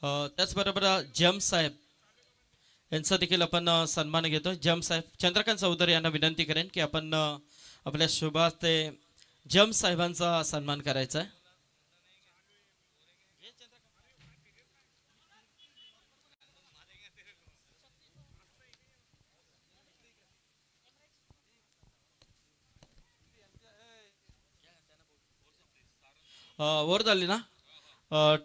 त्याचबरोबर जम साहेब यांचा देखील आपण सन्मान घेतो. जम साहेब चंद्रकांत चौधरी यांना विनंती करेन की आपण आपल्या शुभास्ते जम साहेबांचा सन्मान करायचा आहे. वर झाली ना. अ,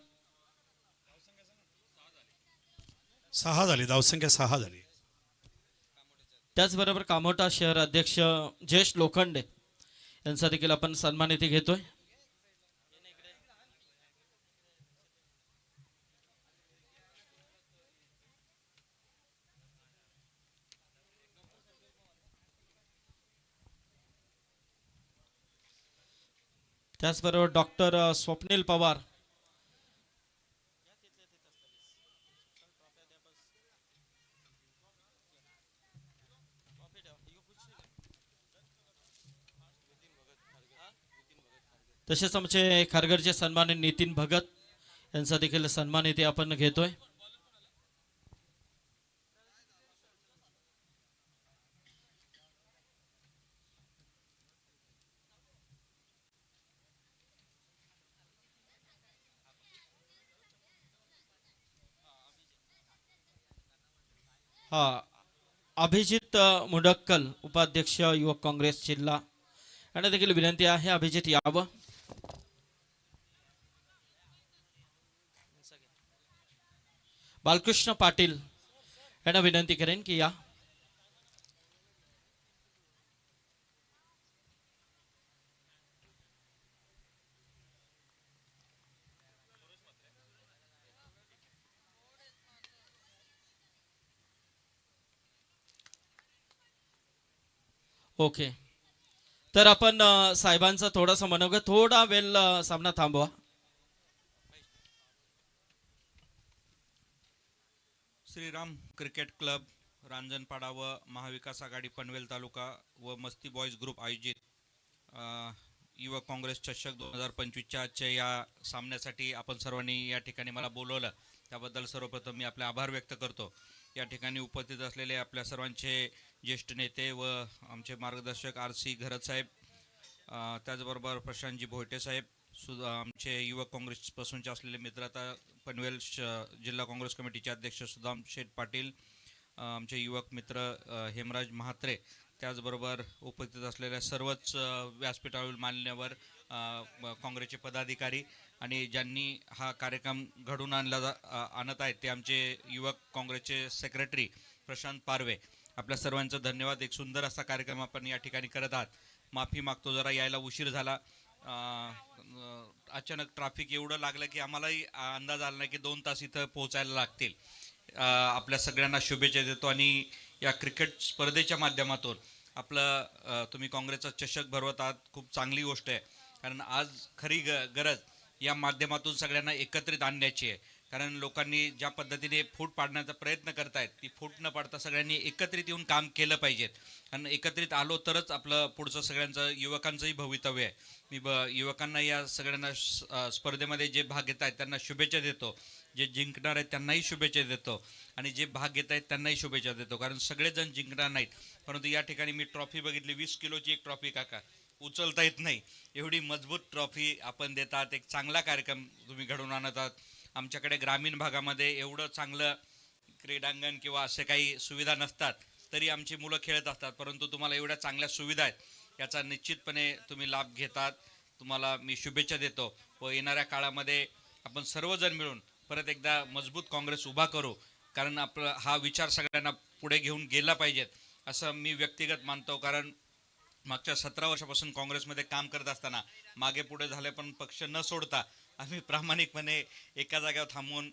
सहा झाली, धावसंख्या 6 झाली. त्याचबरोबर कामोठा शहर अध्यक्ष जयेश लोखंडे यांचा देखील आपण सन्मान इथे घेतोय. त्याचबरोबर डॉक्टर स्वप्नील पवार तसेच आमचे खारघरचे सन्मानित नितीन भगत यांचा देखील सन्मान इथे आपण घेतोय. हा अभिजित मुडक्कल उपाध्यक्ष युवक काँग्रेस जिल्हा यांना देखील विनंती आहे अभिजित यावं. बालकृष्ण पाटील यांना विनंती करेन की या. ओके, तर आपण साहेबांचा थोडासा मनोगत थोडा वेळ सामना थांबवा. श्रीराम क्रिकेट क्लब रांजणपाडा व महाविकास आघाडी पनवेल तालुका व मस्ती बॉयज ग्रुप आयोजित युवक काँग्रेस चषक 2025च्या आजच्या या सामन्यासाठी आपण सर्वांनी या ठिकाणी मला बोलवलं त्याबद्दल सर्वप्रथम मी आपले आभार व्यक्त करतो. या ठिकाणी उपस्थित असलेले आपल्या सर्वांचे ज्येष्ठ नेते व आमचे मार्गदर्शक RC घरत साहेब, त्याचबरोबर प्रशांतजी भोयटे साहेब, आमचे युवक काँग्रेसपासूनचे असलेले मित्र आता पनवेल जिल्हा काँग्रेस कमिटीचे अध्यक्ष सुदाम शेठ पाटील, आमचे युवक मित्र हेमराज म्हात्रे, त्याचबरोबर उपस्थित असलेल्या सर्वच व्यासपीठावरील मान्यवर काँग्रेसचे पदाधिकारी आणि ज्यांनी हा कार्यक्रम घडून आणत आहेत ते आमचे युवक काँग्रेसचे सेक्रेटरी प्रशांत पारवे. आपल्या सर्वांचं धन्यवाद. एक सुंदर असा कार्यक्रम आपण या ठिकाणी करत आहात. माफी मागतो, जरा यायला उशीर झाला. अचानक ट्रॅफिक एवढं लागलं की आम्हालाही अंदाज आला नाही की 2 तास इथं पोहोचायला लागतील. आपल्या सगळ्यांना शुभेच्छा देतो आणि या क्रिकेट स्पर्धेच्या माध्यमातून आपलं तुम्ही काँग्रेसचा चषक भरवत आहात, खूप चांगली गोष्ट आहे. कारण आज खरी गरज या माध्यमातून सगळ्यांना एकत्रित आणण्याची आहे. कारण लोकांनी ज्या पद्धतीने फूट पाडण्याचा प्रयत्न करतायत ती फूट न पाडता सगळ्यांनी एकत्रित येऊन काम केलं पाहिजेत. कारण एकत्रित आलो तरच आपलं पुढचं सगळ्यांचं युवकांचंही भवितव्य आहे. मी युवकांना या सगळ्यांना स्पर्धेमध्ये जे भाग घेत आहेत त्यांना शुभेच्छा देतो. जे जिंकणार आहेत त्यांनाही शुभेच्छा देतो आणि जे भाग घेत आहेत त्यांनाही शुभेच्छा देतो. कारण सगळेजण जिंकणार नाहीत, परंतु या ठिकाणी मी ट्रॉफी बघितली, 20 किलोची एक ट्रॉफी काका, उचलता येत नाही एवढी मजबूत ट्रॉफी आपण देतात. एक चांगला कार्यक्रम तुम्ही घडवून आणत आहात. आमच्याकडे ग्रामीण भागामध्ये एवढं चांगलं क्रीडांगण किंवा असे काही सुविधा नसतात तरी आमची मुलं खेळत असतात, परंतु तुम्हाला एवढ्या चांगल्या सुविधा आहेत याचा निश्चितपणे तुम्ही लाभ घेतात. तुम्हाला मी शुभेच्छा देतो व येणाऱ्या काळामध्ये आपण सर्वजण मिळून परत एकदा मजबूत काँग्रेस उभा करू. कारण आपला हा विचार सगळ्यांना पुढे घेऊन गेला पाहिजेत असं मी व्यक्तिगत मानतो. कारण मागच्या 17 वर्षापासून काँग्रेसमध्ये काम करत असताना मागे पुढे झाले पण पक्ष न सोडता आम्ही प्रामाणिकपणे एका जागेवर थांबून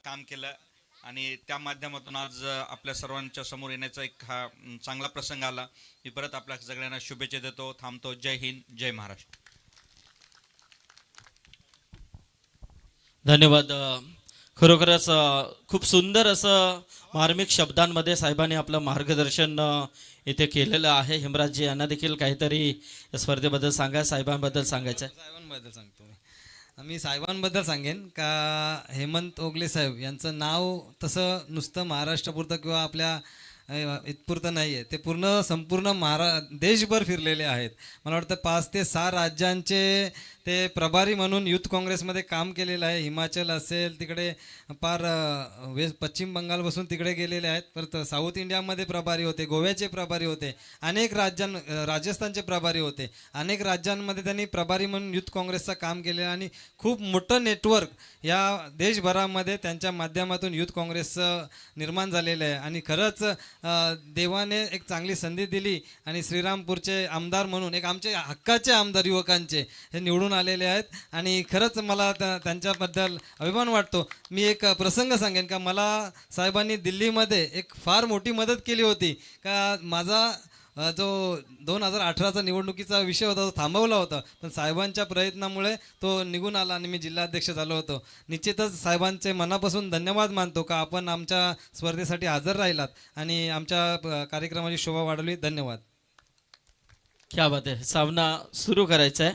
काम केलं आणि त्या माध्यमातून आज आपल्या सर्वांच्या समोर येण्याचा एक हा चांगला प्रसंग आला. मी परत आपल्या सगळ्यांना शुभेच्छा देतो, थांबतो. जय हिंद, जय महाराष्ट्र. धन्यवाद. खरोखरच खूप सुंदर असं मार्मिक शब्दांमध्ये साहेबांनी आपलं मार्गदर्शन इथे केलेलं आहे. हेमराजजी यांना देखील काहीतरी या स्पर्धेबद्दल सांगा, साहेबांबद्दल सांगायचं आहे. साहेबांबद्दल सांगतो मी. मी साहेबांबद्दल सांगेन का हेमंत ओगले साहेब यांचं नाव तसं नुसतं महाराष्ट्रापुरतं किंवा आपल्या इथपुरतं नाही आहे, ते संपूर्ण देशभर फिरलेले आहेत. मला वाटतं 5 ते 6 राज्यांचे ते प्रभारी म्हणून युथ काँग्रेसमध्ये काम केलेलं आहे. हिमाचल असेल, तिकडे पार पश्चिम बंगालपासून तिकडे गेलेले आहेत. परत साऊथ इंडियामध्ये प्रभारी होते, गोव्याचे प्रभारी होते, अनेक राजस्थानचे प्रभारी होते. अनेक राज्यांमध्ये त्यांनी प्रभारी म्हणून युथ काँग्रेसचं काम केलेलं आहे आणि खूप मोठं नेटवर्क या देशभरामध्ये त्यांच्या माध्यमातून युथ काँग्रेसचं निर्माण झालेलं आहे. आणि खरंच देवाने एक चांगली संधी दिली आणि श्रीरामपूरचे आमदार म्हणून एक आमचे हक्काचे आमदार युवकांचे हे निवडून आलेले आहेत. आणि खरंच मला त्यांच्याबद्दल अभिमान वाटतो. मी एक प्रसंग सांगेन का मला साहेबांनी दिल्लीमध्ये एक फार मोठी मदत केली होती का माझा जो 2018चा निवडणुकीचा विषय होता तो थांबवला होता, पण साहेबांच्या प्रयत्नामुळे तो निघून आला आणि मी जिल्हाध्यक्ष झालो होतो. निश्चितच साहेबांचे मनापासून धन्यवाद मानतो का आपण आमच्या स्पर्धेसाठी हजर राहिलात आणि आमच्या कार्यक्रमाची शोभा वाढवली. धन्यवाद. क्या बात आहे. सामना सुरू करायचा आहे,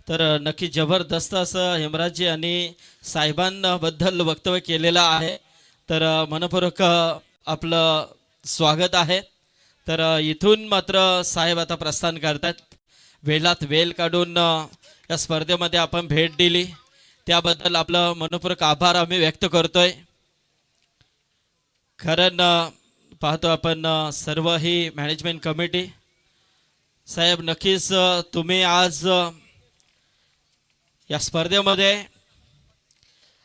तर नक्की जबरदस्त असं हेमराजजी आणि साहेबांबद्दल वक्तव्य केलेलं आहे. तर मनपूर्वक आपलं स्वागत आहे. तर इथून मात्र साहेब आता प्रस्थान करतात. वेळात वेळ काढून या स्पर्धेमध्ये आपण भेट दिली त्याबद्दल आपलं मनपूर्वक आभार आम्ही व्यक्त करतोय. कारण पाहतो आपण सर्व ही मॅनेजमेंट कमिटी. साहेब नक्कीच तुम्ही आज या स्पर्धेमध्ये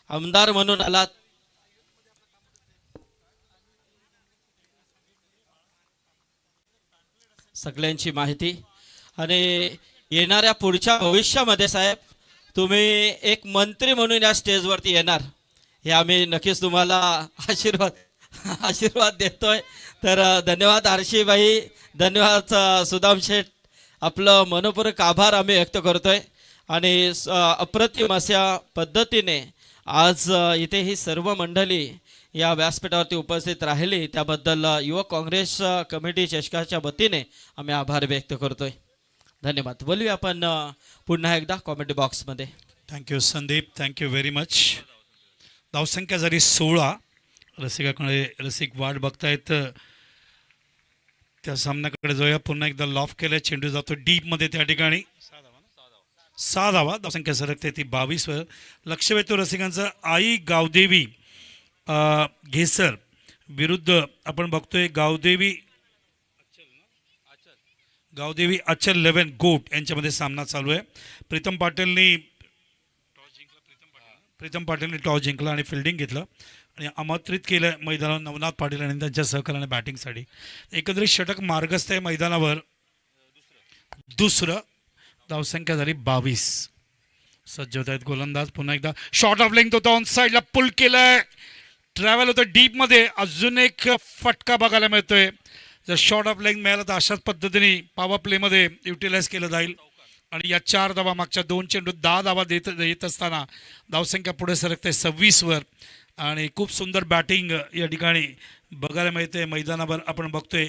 आमदार म्हणून आलात. सगळ्यांची माहिती आणि येणाऱ्या पुढच्या भविष्यामध्ये साहेब तुम्ही एक मंत्री म्हणून या स्टेजवरती येणार हे आम्ही नक्कीच तुम्हाला आशीर्वाद देतोय. तर धन्यवाद आरशीबाई, धन्यवाद सुदाम शेठ, आपलं मनपूर्वक आभार आम्ही व्यक्त करतोय. आणि अप्रतिम अशा पद्धतीने आज इथे ही सर्व मंडळी या व्यासपीठावरती उपस्थित राहिली त्याबद्दल युवक काँग्रेस कमिटी चषकाच्या वतीने आम्ही आभार व्यक्त करतोय. धन्यवाद. बोलूया आपण पुन्हा एकदा कॉमेंट बॉक्समध्ये. Thank you Sandeep, thank you very much. धावसंख्या जरी 16, रसिक वाट बघतायत त्या सामन्याकडे जाऊया. पुन्हा एकदा लॉफ केलं, चेंडू जातो डीपमध्ये, त्या ठिकाणी 6 धावा. धावसंख्या सरकते ती 22 वर. लक्ष वेधतो रसिकांचं. आई गावदेवी घेसर विरुद्ध आपण बघतोय गावदेवी अचल 11 गोट यांच्यामध्ये सामना चालू आहे. प्रीतम पाटीलनी टॉस जिंकला आणि फिल्डिंग घेतलं आणि आमंत्रित केलं मैदानावर नवनाथ पाटील आणि त्यांच्या सहकार्याने बॅटिंगसाठी. एकंदरीत षटक मार्गस्थ आहे मैदानावर. दुसरं. धावसंख्या झाली 22. सज्ज होत आहेत गोलंदाज. पुन्हा एकदा शॉर्ट ऑफ लेंथ होता, ऑन साईडला पुल केलंय, ट्रॅव्हल होतं डीपमध्ये. अजून एक फटका बघायला मिळतोय. जर शॉर्ट ऑफ लेंथ मिळाला तर अशाच पद्धतीने पॉवर प्लेमध्ये युटिलाइज केलं जाईल. आणि या 4 धावा, मागच्या 2 चेंडूत 10 धावा येत असताना धावसंख्या पुढे सरकते 26 वर. आणि खूप सुंदर बॅटिंग या ठिकाणी बघायला मिळते मैदानावर. आपण बघतोय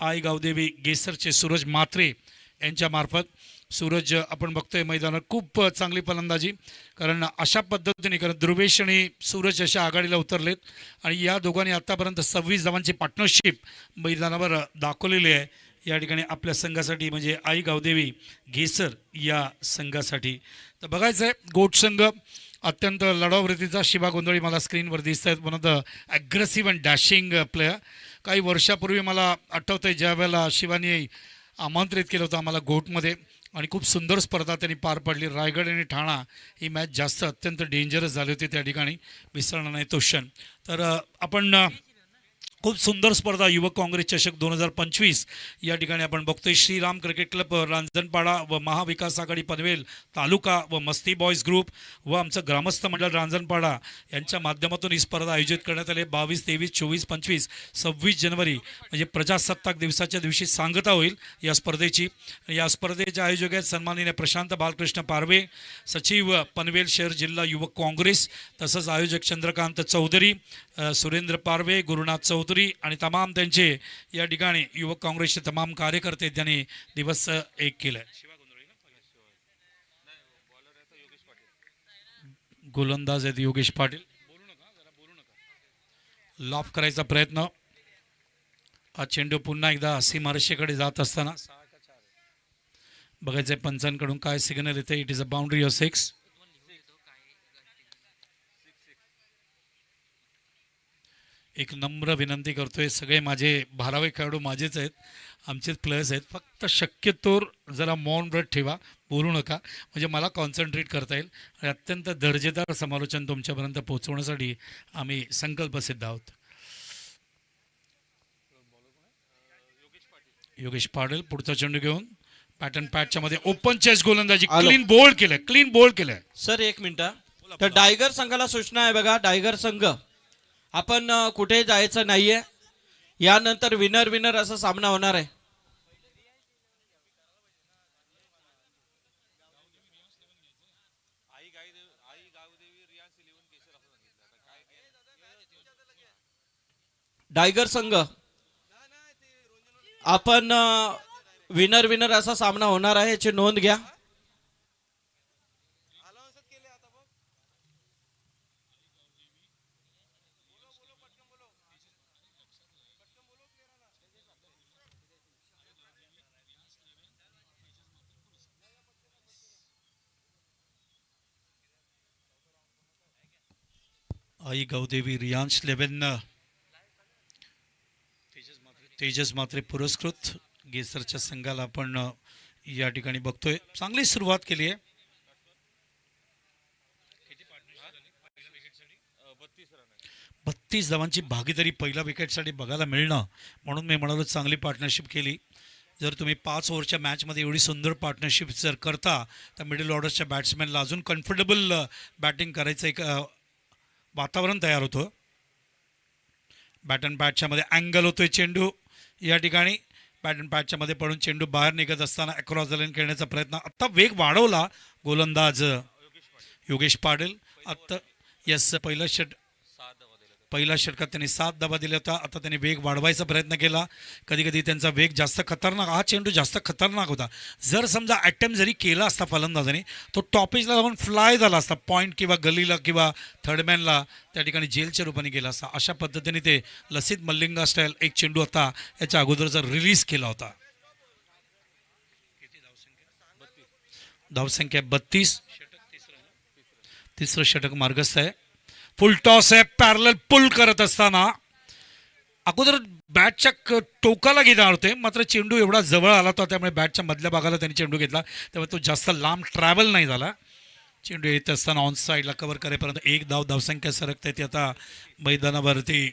आई गावदेवी गेसरचे सूरज म्हात्रे यांच्या मार्फत. सूरज आपण बघतोय मैदानावर खूप चांगली फलंदाजी, कारण अशा पद्धतीने, कारण ध्रुवेश आणि सूरज अशा आघाडीला उतरलेत आणि या दोघांनी आतापर्यंत 26 धावांची पार्टनरशिप मैदानावर दाखवलेली आहे या ठिकाणी आपल्या संघासाठी, म्हणजे आई गावदेवी घेसर या संघासाठी. तर बघायचं आहे गोट संघ अत्यंत लढाऊ वृत्तीचा. शिवा गोंधळी मला स्क्रीनवर दिसत आहेत, one of the aggressive and dashing player. काही वर्षापूर्वी मला आठवतं आहे ज्या वेळेला शिवानी आमंत्रित केलं होतं आम्हाला गोटमध्ये आणि खूप सुंदर स्पर्धा त्यांनी पार पाडली. रायगड आणि ठाणा ही मॅच जास्त अत्यंत डेंजरस झाली होती त्या ठिकाणी, विसरणार नाही तो क्षण. तर आपण खूप सुंदर स्पर्धा युवक काँग्रेस चषक 2025 या ठिकाणी आपण बघतोय. श्रीराम क्रिकेट क्लब रांजणपाडा व महाविकास आघाडी पनवेल तालुका व मस्ती बॉयज ग्रुप व आमचं ग्रामस्थ मंडळ रांजणपाडा यांच्या माध्यमातून ही स्पर्धा आयोजित करण्यात आली. 22, 23, 24, 25, 26 जानेवारी म्हणजे प्रजासत्ताक दिवसाच्या दिवशी सांगता होईल या स्पर्धेची. या स्पर्धेच्या आयोजक आहेत सन्माननीय प्रशांत बालकृष्ण पारवे, सचिव पनवेल शहर जिल्हा युवक काँग्रेस, तसंच आयोजक चंद्रकांत चौधरी, सुरेंद्र पारवे, गुरुनाथ चौधरी आणि तमाम त्यांचे या ठिकाणी युवक काँग्रेसचे तमाम कार्यकर्ते त्यांनी दिवस एक केलाय. गोलंदाज आहेत योगेश पाटील. लॉफ करायचा प्रयत्न. हा चेंडू पुन्हा एकदा सीमारेषेकडे जात असताना बघायचंय पंचांकडून काय सिग्नल येते. It is a boundary of 6. एक नम्र विनंती करतोय, सगळे माझे 12वे खेळाडू माझेच आहेत, आमचेच प्लेयर्स आहेत. फक्त शक्यतोर जरा मौन व्रत ठेवा, बोलू नका, म्हणजे मला कॉन्सन्ट्रेट करता येईल. आणि अत्यंत दर्जेदार समालोचन तुमच्यापर्यंत पोहोचवण्यासाठी आम्ही संकल्पसिद्ध आहोत. योगेश पाटील पुढचा चेंडू घेऊन पॅटर्न पॅटच्या मध्ये ओपन चेस गोलंदाजी. आलो. क्लीन बोल्ड केलंय. सर एक मिनिट. तर टायगर संघाला सूचना आहे बघा. टायगर संघ आपण कुठे जायचं नाहीये. यानंतर विनर विनर असा सामना होणार आहे. टायगर संघ आपण विनर विनर असा सामना होणार आहे, याची नोंद घ्या. आई गावदेवी रियांश 11 तेजस मात्रे पुरस्कृत गेसरच्या संघाला आपण या ठिकाणी बघतोय. चांगली सुरुवात केली आहे. 32 धावांची भागीदारी पहिल्या विकेटसाठी बघायला मिळणं, म्हणून मी म्हणालो चांगली पार्टनरशिप केली. जर तुम्ही 5 ओव्हरच्या मॅचमध्ये एवढी सुंदर पार्टनरशिप जर करता तर मिडल ऑर्डरच्या बॅट्समॅनला अजून कम्फर्टेबल बॅटिंग करायचं एक वातावरण तयार होतं. बॅट अँड बॅटच्या मध्ये अँगल होतोय चेंडू या ठिकाणी. बॅट अँड बॅटच्या मध्ये पडून चेंडू बाहेर निघत असताना अक्रॉस द लाईन खेळण्याचा प्रयत्न. आत्ता वेग वाढवला गोलंदाज योगेश पाटील. आत्ता यस पहिल्या षटकात त्यांनी 7 धावा दिल्या होत्या. आता त्यांनी वेग वाढवायचा प्रयत्न केला. कधी कधी त्यांचा वेग जास्त खतरनाक, हा चेंडू जास्त खतरनाक होता. जर समजा अटेम्प्ट जरी केला असता फलंदाजाने तो टॉपेजला जाऊन फ्लाय झाला असता, पॉईंट किंवा गलीला किंवा थर्डमॅनला त्या ठिकाणी जेलच्या रूपाने गेला असता. अशा पद्धतीने ते लसित मल्लिंगा स्टाईल एक चेंडू आता याच्या अगोदरचा रिलीज केला होता. धावसंख्या 32. तिसरं षटक मार्गस्थ आहे. फुल टॉस आहे. पॅरलल पुल करत असताना अगोदर बॅटच्या टोकाला घेणार होते, मात्र चेंडू एवढा जवळ आला होता त्यामुळे बॅटच्या मधल्या भागाला त्यांनी चेंडू घेतला, त्यामुळे तो जास्त लांब ट्रॅव्हल नाही झाला. चेंडू येत असताना ऑन साईडला कव्हर करेपर्यंत एक धावसंख्या सरकते ती आता मैदानावरती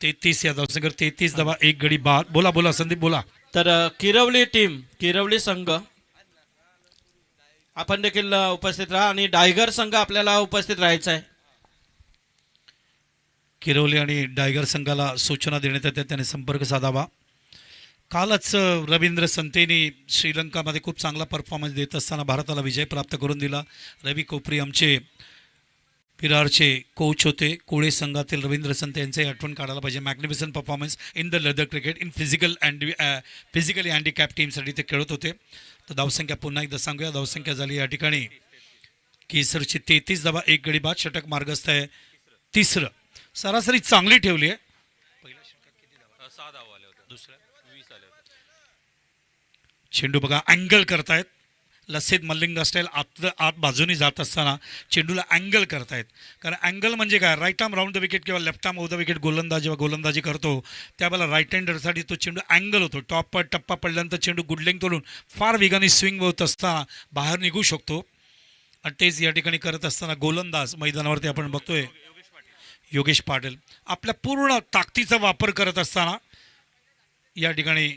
33 या धावसंख्येवर 33 धावा, 1 गडी बाद. बोला संदीप बोला. तर किरवली संघ आपण देखील उपस्थित राहा आणि टायगर संघ आपल्याला उपस्थित राहायचा आहे. किरवली आणि टायगर संघाला सूचना देण्यात येते त्याने संपर्क साधावा. कालच रवींद्र संतेनी श्रीलंकामध्ये खूप चांगला परफॉर्मन्स देत असताना भारताला विजय प्राप्त करून दिला. रवी कोपरी आमचे विरारचे कोच होते. कोळे संघातील रवींद्र संते यांचे आठवण काढायला पाहिजे. Magnificent performance in the leather cricket in physically handicap टीमसाठी ते खेळत होते. तर धावसंख्या पुन्हा एकदा सांगूया. धावसंख्या झाली या ठिकाणी केसरची 33 धावा, 1 गडी बाद. षटक मार्गस्थ आहे. तिसरं सरासरी चांगली ठेवली आहे. पहिल्या षटकात किती धावा? 6 धावा आल्या होत्या. दुसऱ्या 20 आल्या होत्या. चेंडू बघा अँगल करतायत. लसित मल्लिंगा स्टाईल आत बाजूनी जात असताना चेंडूला अँगल करतायत. कारण अँगल म्हणजे काय, right arm round the wicket किंवा left arm over the wicket गोलंदाज जेव्हा गोलंदाजी करतो त्यावेळेला राईट हँडरसाठी तो चेंडू अँगल होतो. टॉप टप्पा पडल्यानंतर चेंडू गुडलेंग तोडून फार वेगाने स्विंग होत असताना बाहेर निघू शकतो. आणि तेच या ठिकाणी करत असताना गोलंदाज मैदानावरती आपण बघतोय योगेश पाटील आपल्या पूर्ण ताकदीचा वापर करत असताना या ठिकाणी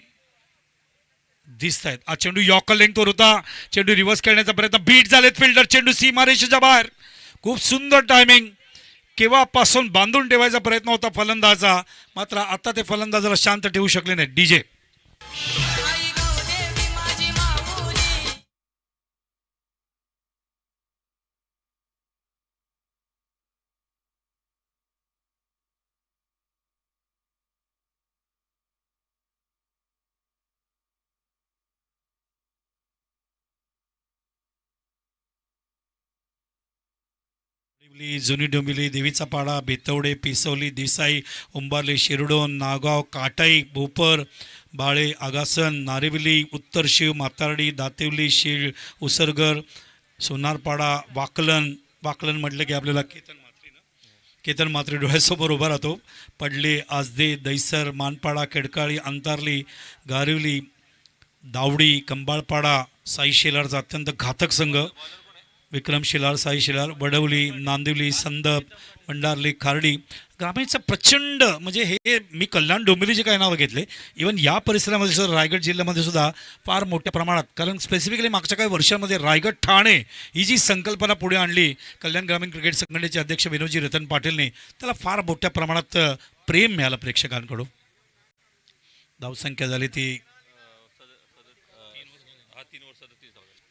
दिसत आहेत. हा चेंडू यॉर्कर लेंथवर होता. चेंडू रिव्हर्स खेळण्याचा प्रयत्न, बीट झालेत फिल्डर. चेंडू सीमारेषेच्या बाहेर. खूप सुंदर टायमिंग. केव्हापासून बांधून ठेवायचा प्रयत्न होता फलंदाजा, मात्र आता ते फलंदाजाला शांत ठेवू शकले नाही. डीजे शिवली, जुनी डोंबिवली, देवीचा पाडा, बेतवडे, पिसवली, देसाई, उंबारली, शिरडोन, नागाव, काटाई, भोपर, बाळे, आगासन, नारिवली, उत्तर शिव, म्हातारडी, दातिवली, शीळ, उसरगर, सोनारपाडा, वाकलन म्हटलं की आपल्याला केतन मात्रे डोळ्यासमोर उभा राहतो. पडले, आजदे, दैसर, मानपाडा, केडकाळी, अंतारली, गारिवली, दावडी, कंबाळपाडा, साई शेलारचा अत्यंत घातक संघ, विक्रम शिलार, साई शिलार, वडवली, नांदिवली, संदप, भंडारली, खार्डी. ग्रामीणचं प्रचंड म्हणजे हे मी कल्याण डोंबिवलीचे काही नावं घेतले. इवन या परिसरामध्ये सुद्धा रायगड जिल्ह्यामध्ये सुद्धा फार मोठ्या प्रमाणात, कारण स्पेसिफिकली मागच्या काही वर्षांमध्ये रायगड ठाणे ही जी संकल्पना पुढे आणली कल्याण ग्रामीण क्रिकेट संघटनेचे अध्यक्ष विनोदजी रतन पाटीलने, त्याला फार मोठ्या प्रमाणात प्रेम मिळालं प्रेक्षकांकडून. धावसंख्या झाली ती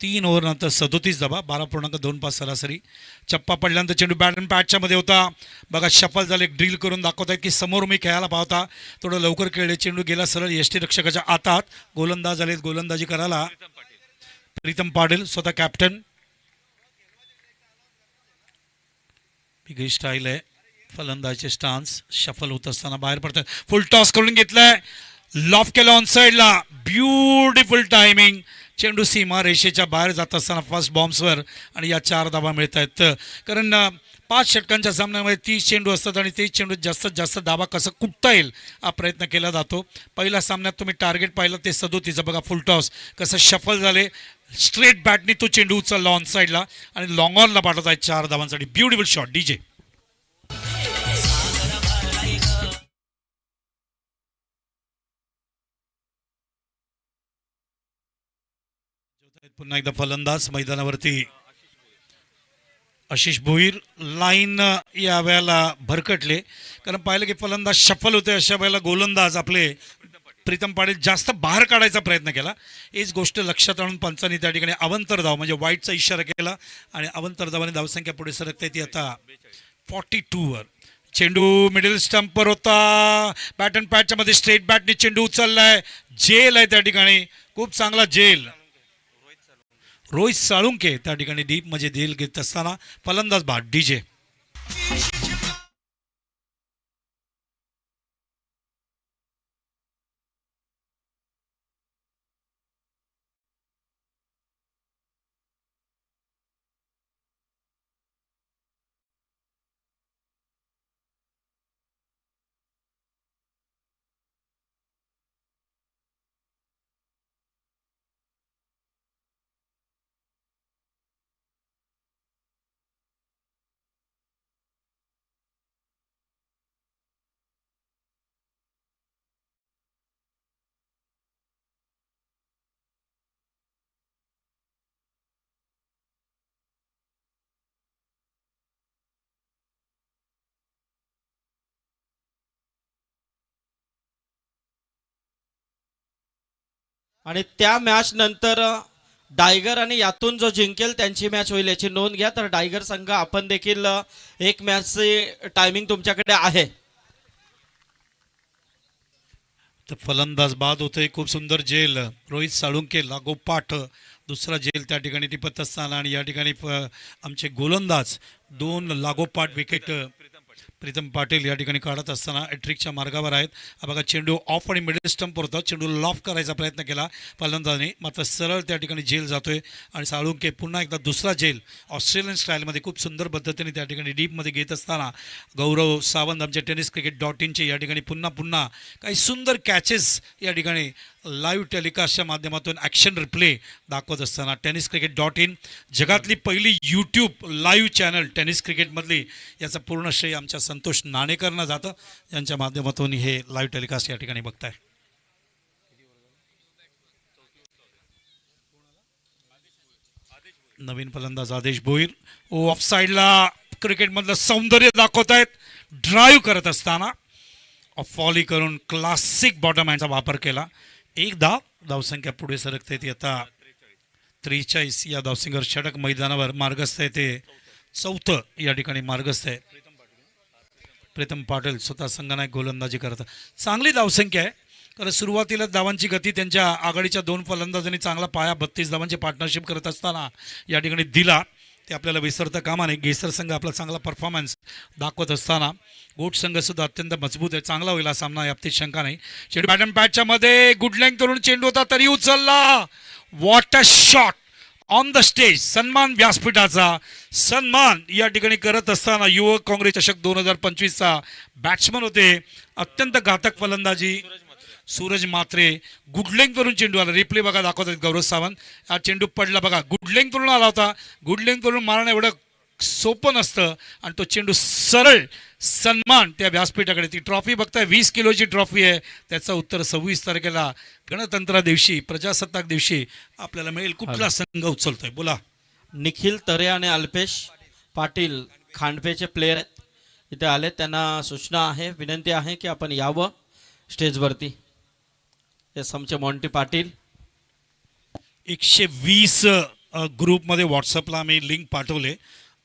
3 ओव्हरनंतर 37 धावा, 12.25 सरासरी. चप्पा पडल्यानंतर चेंडू बॅट अँड पॅचच्या मध्ये होता. बघा शफल झाले, ड्रिल करून दाखवत आहेत की समोर मी खेळायला पाहता, थोडं लवकर खेळले, चेंडू गेला सरळ यष्टीरक्षकाच्या आतात. गोलंदाज झाले, गोलंदाजी करायला प्रीतम पाटील स्वतः कॅप्टन. बिग स्टाईल आहे फलंदाजचे स्टान्स. शफल होत असताना बाहेर पडतात, फुल टॉस करून घेतलाय, लॉफ केलं ऑन साईडला, ब्युटिफुल टायमिंग. चेंडू सीमा रेषेच्या बाहेर जात असताना फर्स्ट बॉम्ब्सवर, आणि या 4 धावा मिळत आहेत. कारण 5 षटकांच्या सामन्यामध्ये 30 चेंडू असतात आणि 30 चेंडू जास्तीत जास्त धावा कसं कुठता येईल हा प्रयत्न केला जातो. पहिल्या सामन्यात तुम्ही टार्गेट पाहिलं ते 37, बघा फुल टॉस कसं शफल झाले, स्ट्रेट बॅटनी तो चेंडू उचलला ऑन साईडला आणि लॉंग ऑनला पाठवत आहे 4 धावांसाठी. Beautiful shot DJ. पुन्हा एकदा फलंदाज मैदानावरती आशिष भोईर. लाईन या वेळेला भरकटले, कारण पाहिलं की फलंदाज शफल होते, अशा वेळेला गोलंदाज आपले प्रीतम पाटील जास्त बाहेर काढायचा प्रयत्न केला. हीच गोष्ट लक्षात आणून पंचांनी त्या ठिकाणी अवंतर धाव म्हणजे वाईटचा इशारा केला आणि अवंतर धावाने धावसंख्या पुढे सरकते ती आता 42 वर. चेंडू मिडल स्टंपवर होता, बॅट अँड पॅचच्या मध्ये स्ट्रेट बॅटने चेंडू उचललाय, जेल आहे त्या ठिकाणी, खूप चांगला जेल. रोहित साळुंके त्या ठिकाणी डीप म्हणजे देल घेत असताना फलंदाज बाद डीजे. आणि त्या मॅच नंतर डायगर आणि यातून जो जिंकेल त्यांची मॅच होईल याची नोंद घ्या. तर डायगर संघ आपण देखील एक मॅचचे टायमिंग तुमच्याकडे आहे. तर फलंदाज बाद होते, खूप सुंदर जेल. रोहित साळुंके लागोपाठ दुसरा जेल त्या ठिकाणी टिपत असताना, आणि या ठिकाणी आमचे गोलंदाज 2 लागोपाठ विकेट प्रीतम पाटील या ठिकाणी काढत असताना हॅट्रिकच्या मार्गावर आहेत. हा बघा चेंडू ऑफ आणि मिडल स्टंपवर होता, चेंडू लॉफ करायचा प्रयत्न केला फलंदाजाने, मात्र सरळ त्या ठिकाणी जेल जातोय. आणि साळुंके पुन्हा एकदा दुसरा जेल ऑस्ट्रेलियन स्टाईलमध्ये खूप सुंदर पद्धतीने त्या ठिकाणी डीपमध्ये घेत असताना गौरव सावंत आमच्या tenniscricket.in या ठिकाणी पुन्हा काही सुंदर कॅचेस या ठिकाणी लाईव्ह टेलिकास्टच्या माध्यमातून ॲक्शन रिप्ले दाखवत असताना. tenniscricket.in जगातली पहिली यूट्यूब लाईव्ह चॅनल टेनिस क्रिकेटमधली, याचं पूर्ण श्रेय आमच्या संतोष नाणेकरांना जातं, यांच्या माध्यमातून हे लाईव्ह टेलिकास्ट या ठिकाणी बघताय. नवीन फलंदाज आदेश भोईर ऑफ साईडला क्रिकेटमधलं सौंदर्य दाखवत आहेत. ड्राईव्ह करत असताना फॉली करून क्लासिक बॉटम हँडचा वापर केला. एक धावसंख्या पुढे सरकते ती आता 43. या धावसंख्येवर षटक मैदानावर मार्गस्थ आहे, ते 4थं या ठिकाणी मार्गस्थ आहे. प्रीतम पाटील स्वतः संघनायक गोलंदाजी करतात. चांगली धावसंख्या आहे, कारण सुरुवातीला धावांची गती त्यांच्या आघाडीच्या 2 फलंदाजांनी चांगला पाया 32 धावांची पार्टनरशिप करत असताना या ठिकाणी दिला. ते आपल्याला विसरता कामा नये. गेसर संघ आपला चांगला परफॉर्मन्स दाखवत असताना गोट संघसुद्धा अत्यंत मजबूत आहे. चांगला होईल हा सामना, याबाबतीत शंका नाही. चेंडू बॅटन पॅचच्या मध्ये गुड लेंथ करून चेंडू होता तरी उचलला. What a shot on the stage. सन्मान व्यासपीठाचा सन्मान या ठिकाणी करत असताना युवक काँग्रेस चषक 2025चा बॅट्समन होते. अत्यंत घातक फलंदाजी सूरज मात्रे. गुड लेंथ करून चेंडू आला. रिप्ले बघा दाखवतात गौरव सावंत. हा चेंडू पडला बघा. गुड लेंथ करून आला होता. गुड लेंथ करून मारणं एवढं सोपं नसतं आणि तो चेंडू सरळ सन्मान त्या व्यासपीठाकडे. ती ट्रॉफी बघताय 20 किलोची ट्रॉफी आहे. त्याचं उत्तर 26 तारखेला गणतंत्र दिवशी प्रजासत्ताक दिवशी आपल्याला मिळेल. कुठला संघ उचलतोय बोला. निखिल तरे आणि अल्पेश पाटील खांडपेचे प्लेयर आहेत, इथे आले. त्यांना सूचना आहे, विनंती आहे की आपण यावं स्टेजवरती. येस, आमचे मॉन्टी पाटील. 120 ग्रुपमध्ये व्हॉट्सअपला आम्ही लिंक पाठवले.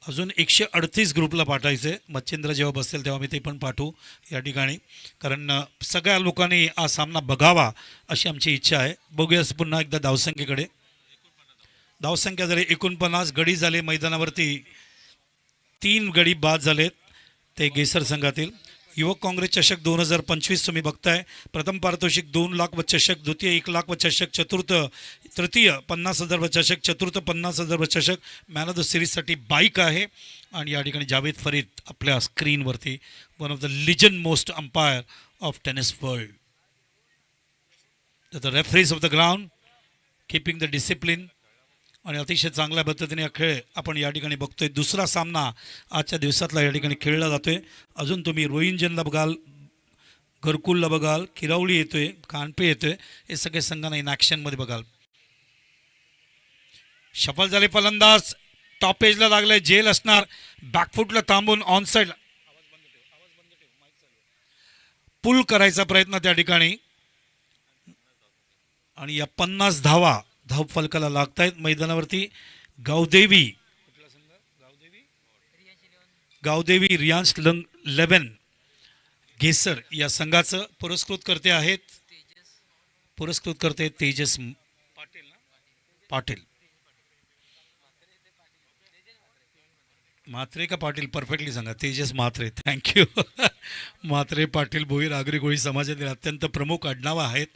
अजून 138 ग्रुपला पाठवायचे. मच्छिंद्र जेव्हा बसतील तेव्हा मी ते पण पाठवू या ठिकाणी, कारण सगळ्या लोकांनी हा सामना बघावा अशी आमची इच्छा आहे. बघूया पुन्हा एकदा धावसंख्येकडे. धावसंख्या झाली 49. गडी झाले मैदानावरती 3 गडी बाद झालेत ते गेसर संघातील. युवक काँग्रेस चषक 2025 तुम्ही बघताय. प्रथम पारितोषिक 2 लाख व चषक, द्वितीय 1 लाख व चषक, चतुर्थ तृतीय 50,000 व चषक, चतुर्थ 50,000 व चषक. मॅन ऑफ द सिरीजसाठी बाईक आहे. आणि या ठिकाणी जावेद फरीद आपल्या स्क्रीनवरती, one of the legend most umpire of tennis world. The referees of the ground keeping the discipline. आणि अतिशय चांगल्या पद्धतीने हा खेळ आपण या ठिकाणी बघतोय. दुसरा सामना आजच्या दिवसातला या ठिकाणी खेळला जातोय. अजून तुम्ही रोहिंजनला बघाल, घरकुलला बघाल, किरावली येतोय, कानपे येतोय. हे सगळे संघांना इन ॲक्शनमध्ये बघाल. शफल झाले फलंदाज. टॉप एजला लागलाय. जेल असणार. बॅकफुटला थांबून ऑन साईड पुल करायचा प्रयत्न त्या ठिकाणी. आणि या 50 धावा धावफलकाला लागतायत मैदानावरती. गावदेवी रियांश 11 गेसर या संघाचं पुरस्कृत करते आहेत. पुरस्कृत करते तेजस पाटील. म्हात्रे का पाटील, परफेक्टली सांगा. तेजस म्हात्रे, थँक्यू. म्हात्रे पाटील भोईर आगरी कोळी समाजातील अत्यंत प्रमुख आडनावं आहेत.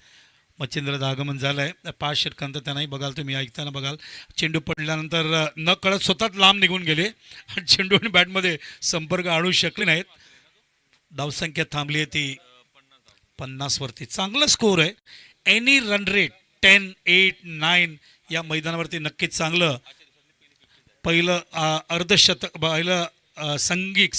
मच्छिंद्रचं आगमन झालं आहे. 5 षटकांत त्यांनाही बघाल, तुम्ही ऐकताना बघाल. चेंडू पडल्यानंतर न कळत स्वतःच लांब निघून गेले आणि चेंडू आणि बॅटमध्ये संपर्क आणू शकले नाहीत. धावसंख्या थांबली आहे ती 50 वरती. चांगला स्कोर आहे. एनी रन रेट 10, 8, 9 या मैदानावरती नक्कीच चांगलं. पहिलं अर्धशतक, पहिलं सांघिक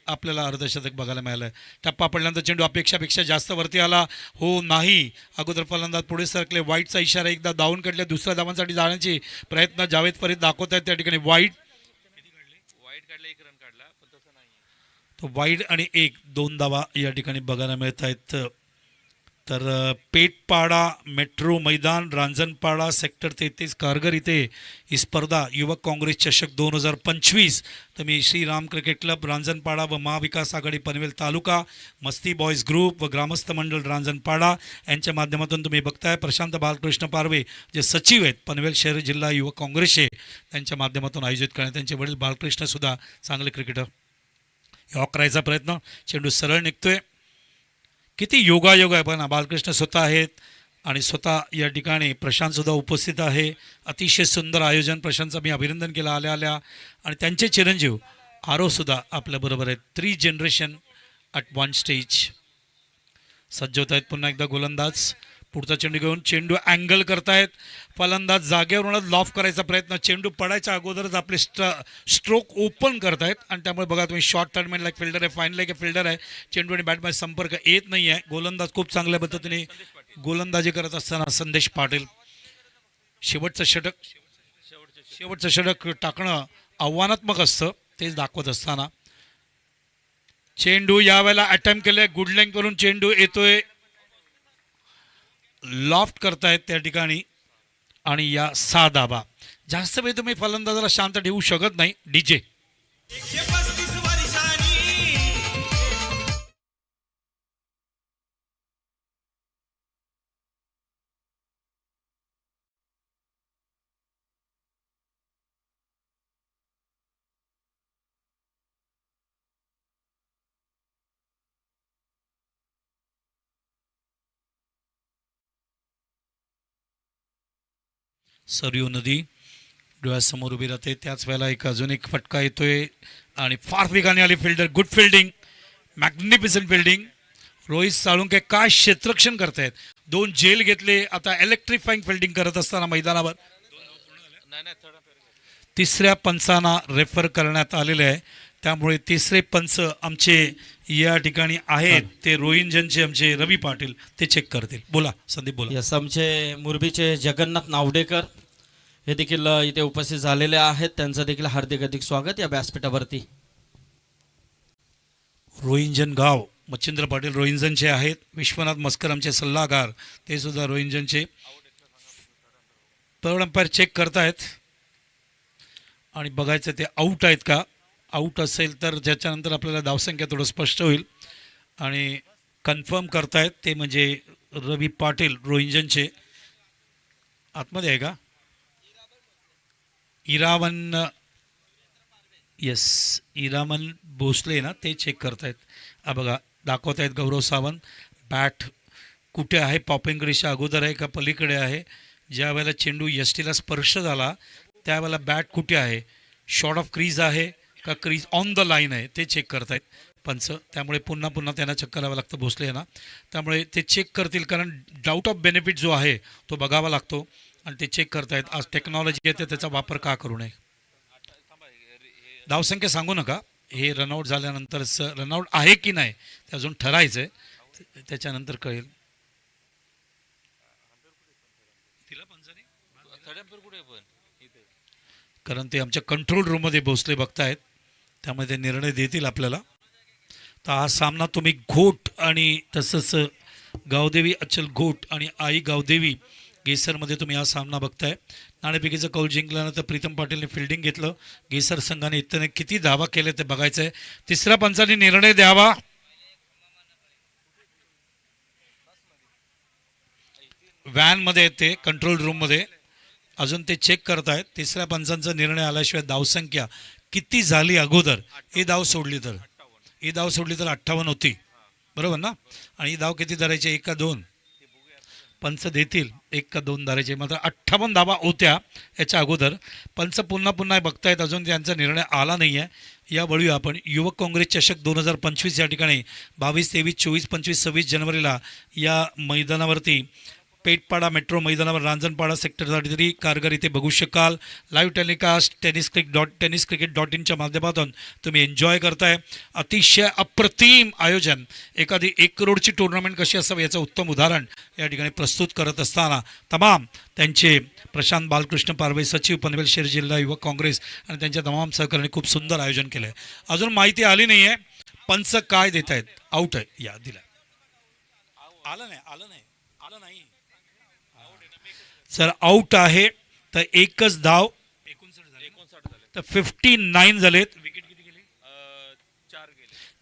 आपल्याला अर्धशतक बघायला मिळालं आहे. टप्पा पडल्यानंतर चेंडू अपेक्षापेक्षा जास्त वरती आला. हो नाही. अगोदर फलंदाज पुढे सरकले. वाईटचा इशारा. एकदा धावून काढले. दुसऱ्या धावांसाठी जाण्याचे प्रयत्न जावेद फरीद दाखवत आहेत त्या ठिकाणी. वाईट काढला, 1 रन काढला, पण तसं नाही. तो वाईड आणि 2 धावा या ठिकाणी बघायला मिळत आहेत. तर पेटपाडा मेट्रो मैदान, रांजणपाडा सेक्टर 33 कारगर इथे ही स्पर्धा युवक काँग्रेस चषक 2025. तुम्ही श्रीराम क्रिकेट क्लब रांजणपाडा व महाविकास आघाडी पनवेल तालुका, मस्ती बॉयज ग्रुप व ग्रामस्थ मंडळ रांजणपाडा यांच्या माध्यमातून तुम्ही बघताय. प्रशांत बालकृष्ण पारवे जे सचिव आहेत पनवेल शहर जिल्हा युवक काँग्रेसचे, त्यांच्या माध्यमातून आयोजित करण्यात. त्यांचे वडील बालकृष्णसुद्धा चांगले क्रिकेटर. यॉक करायचा प्रयत्न. चेंडू सरळ निघतोय. किती योगायोग आहे. पण बालकृष्ण स्वतः आहेत आणि स्वतः या ठिकाणी प्रशांतसुद्धा उपस्थित आहे. अतिशय सुंदर आयोजन. प्रशांतचं मी अभिनंदन केलं आल्या. आणि त्यांचे चिरंजीव आरोसुद्धा आपल्याबरोबर आहेत. 3 जनरेशन ॲट 1 स्टेज. सज्ज होत आहेत. पुन्हा एकदा गोलंदाज पुढचा चेंडू घेऊन चेंडू अँगल करतायत. फलंदाज जागेवरूनच लॉफ करायचा प्रयत्न. चेंडू पडायच्या अगोदरच आपले स्ट्रोक ओपन करतायत आणि त्यामुळे बघा तुम्ही शॉर्ट टर्नमेंट लाईक फिल्डर आहे, फाईन लाईक फिल्डर आहे. चेंडू आणि बॅटमध्ये संपर्क येत नाही आहे. गोलंदाज खूप चांगल्या पद्धतीने गोलंदाजी करत असताना संदेश पाटील. शेवटचं षटक टाकणं आव्हानात्मक असतं, तेच दाखवत असताना चेंडू यावेळेला अटेम्प्ट केले. गुड लेंथ करून चेंडू येतोय. लॉफ्ट करतायत त्या ठिकाणी. आणि या 6 धाबा. जास्त वेळ तुम्ही फलंदाजाला शांत ठेवू शकत नाही. DJ सरयू नदी डोळ्यासमोर उभी राहते. त्याच वेळेला अजून एक फटका येतोय आणि फार वेगाने आली fielder. Good fielding, magnificent fielding. Rohit Salunke काय क्षेत्ररक्षण करतायत. 2 जेल घेतले. आता इलेक्ट्रिफाईंग फिल्डिंग करत असताना मैदानावर तिसऱ्या पंचांना रेफर करण्यात आलेले आहे. त्यामुळे तिसरे पंच आमचे या ठिकाणी आहेत ते रोहिंजनचे आमचे रवी पाटील ते चेक करतील. बोला संदीप बोला. यस, आमचे मुरबीचे जगन्नाथ नावडेकर हे देखील इथे उपस्थित झालेले आहेत. त्यांचं देखील हार्दिक स्वागत या व्यासपीठावरती. रोहिंजन गाव मच्छिंद्र पाटील रोहिंजनचे आहेत. विश्वनाथ मस्कर आमचे सल्लागार ते सुद्धा रोहिंजनचे. थर्ड अंपायर चेक करतायत आणि बघायचं ते आऊट आहेत का. आऊट असेल तर ज्याच्यानंतर आपल्याला धावसंख्या थोडं स्पष्ट होईल. आणि कन्फर्म करतायत ते म्हणजे रवी पाटील रोहिंजनचे. आतमध्ये आहे का इरावन. येस, इरामन भोसले ना ते चेक करतायत. बघा दाखवत आहेत गौरव सावंत. बॅट कुठे आहे, पॉपिंग रेषा अगोदर आहे का पलीकडे आहे. ज्या वेळेला चेंडू यष्टीला स्पर्श झाला त्यावेळेला बॅट कुठे आहे, शॉर्ट ऑफ क्रीज आहे का क्रीज ऑन द लाईन आहे ते चेक करतायत पंच. त्यामुळे पुन्हा पुन्हा त्यांना चेक करावं लागतं भोसले यांना. त्यामुळे ते चेक करतील कारण डाऊट ऑफ बेनिफिट जो आहे तो बघावा लागतो आणि ते चेक करतायत. आज टेक्नॉलॉजी येते त्याचा वापर का करू नये. धावसंख्या सांगू नका, हे रनआउट झाल्यानंतर रनआउट आहे की नाही ते अजून ठरायचं आहे, त्याच्यानंतर कळेल. कारण ते आमच्या कंट्रोल रूममध्ये भोसले बघतायत त्यामुळे ते निर्णय देतील आपल्याला. तर हा सामना तुम्ही घोट आणि तसंच गावदेवी अचल घोट आणि आई गावदेवी गेसरमध्ये तुम्ही हा सामना बघताय. नाणेफेकीचं कौल जिंकल्यानंतर प्रीतम पाटीलने फिल्डिंग घेतलं. गेसर संघाने इतने किती धावा केले ते बघायचं आहे. तिसऱ्या पंचाने निर्णय द्यावा. व्हॅनमध्ये येते कंट्रोल रूममध्ये अजून ते चेक करतायत. तिसऱ्या पंचांचा निर्णय आल्याशिवाय धावसंख्या किती झाली अगोदर ही धाव सोडली तर 58 होती बरोबर ना. आणि ही धाव किती धरायची, 1 का 2 पंच देतील, 1 का 2 धरायचे. मात्र 58 धावा होत्या याच्या अगोदर. पंच पुन्हा पुन्हा बघतायत, अजून त्यांचा निर्णय आला नाही आहे. या वळूया आपण युवक काँग्रेस चषक 2025 या ठिकाणी 22, 23, 24, 25, 26 जानेवारीला या मैदानावरती पेटपाडा मेट्रो मैदानावर रांजणपाडा सेक्टर 33 कारगर इथे बघू शकाल. लाईव्ह टेलिकास्ट tenniscricket.in माध्यमातून तुम्ही एन्जॉय करताय. अतिशय अप्रतिम आयोजन. एखादी 1 करोडची टुर्नामेंट कशी असावी याचं उत्तम उदाहरण या ठिकाणी प्रस्तुत करत असताना तमाम त्यांचे प्रशांत बालकृष्ण पारवे सचिव पनवेल शहर जिल्हा युवक काँग्रेस आणि त्यांच्या तमाम सहकार्याने खूप सुंदर आयोजन केलं आहे. अजून माहिती आली नाही आहे पंच काय देत आहेत. आऊट आहे या दिला. आलं नाही सर. आऊट आहे तर एकच धाव. 59 तर 59 झालेत. विकेट किती गेली,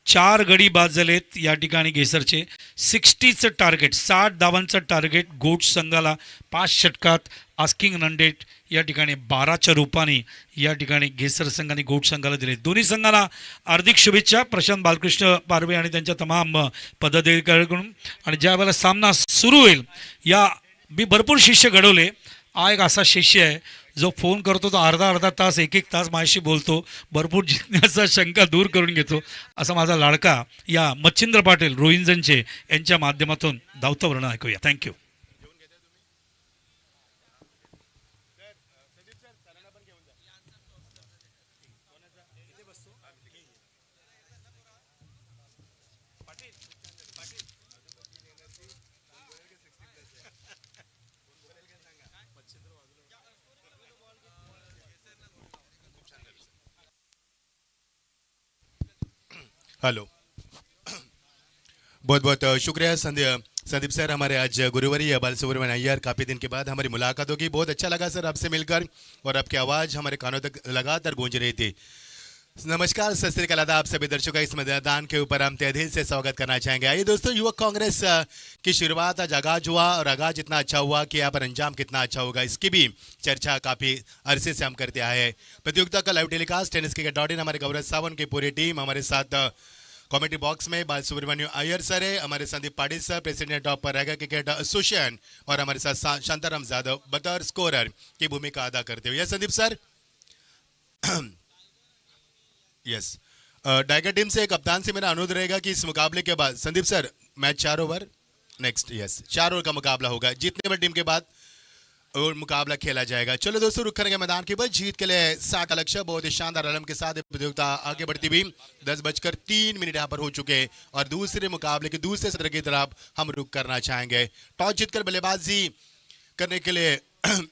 4 गडी बाद झालेत या ठिकाणी गेसरचे. 60चं टार्गेट, 60 धावांचं टार्गेट गोट संघाला 5 षटकात आस्किंग रनरेट या ठिकाणी 12च्या रूपाने या ठिकाणी गेसर संघाने गोट संघाला दिले. दोन्ही संघांना हार्दिक शुभेच्छा प्रशांत बालकृष्ण पारवे आणि त्यांच्या तमाम पदाधिकाऱ्यांकडून. आणि ज्या वेळेला सामना सुरू होईल या मी भरपूर शिष्य घडवले. हा एक असा शिष्य आहे जो फोन करतो तो अर्धा तास 1 तास माझ्याशी बोलतो, भरपूर जिज्ञासा शंका दूर करून घेतो. असा माझा लाडका या मच्छिंद्र पाटील रोहिंजनचे यांच्या माध्यमातून धावतं वर्णन ऐकूया. थँक्यू. हेलो, बहुत बहुत शुक्रिया संदीप सर. हमारे आज गुरुवारी बालसुब्रमण्यम अय्यर काफ़ी दिन के बाद हमारी मुलाकात होगी. बहुत अच्छा लगा सर आपसे मिलकर और आपकी आवाज़ हमारे कानों तक लगातार गूंज रही थी. नमस्कार, सत श्री अकाल, आदाब सभी दर्शकों का इस मैदान के ऊपर हम तहे दिल से स्वागत करना चाहेंगे. आइए दोस्तों, युवक कांग्रेस की शुरुआत आज आगाज हुआ और आगाज इतना अच्छा हुआ कि यहाँ पर अंजाम कितना अच्छा होगा इसकी भी चर्चा काफ़ी अरसे से हम करते आए हैं. प्रतियोगिता का लाइव टेलीकास्ट tenniscricket.in हमारे गौरव सावंत की पूरी टीम हमारे साथ कमेंट्री बॉक्स में बाल सुब्रमण्यम अय्यर सर है, हमारे Sandeep Patil sir president of Raiga cricket association और हमारे साथ शांताराम यादव बतौर स्कोरर की भूमिका अदा करते हुए। Yes Sandeep sir. Yes tiger team से कप्तान से मेरा अनुरोध रहेगा कि इस मुकाबले के बाद Sandeep sir match 4 over next, yes 4 over का मुकाबला होगा, जीतने वाली टीम के बाद और मुकाबला खेला जाएगा। चलो दोस्तों, रुक करके मैदान के बाद जीत के लिए 60 लक्ष्य बहुत ही शानदार आलम के साथ प्रतियोगिता आगे बढ़ती हुई 10:03 यहाँ पर हो चुके हैं और दूसरे मुकाबले के दूसरे सत्र की तरफ हम रुक करना चाहेंगे। टॉस जीतकर बल्लेबाजी करने के लिए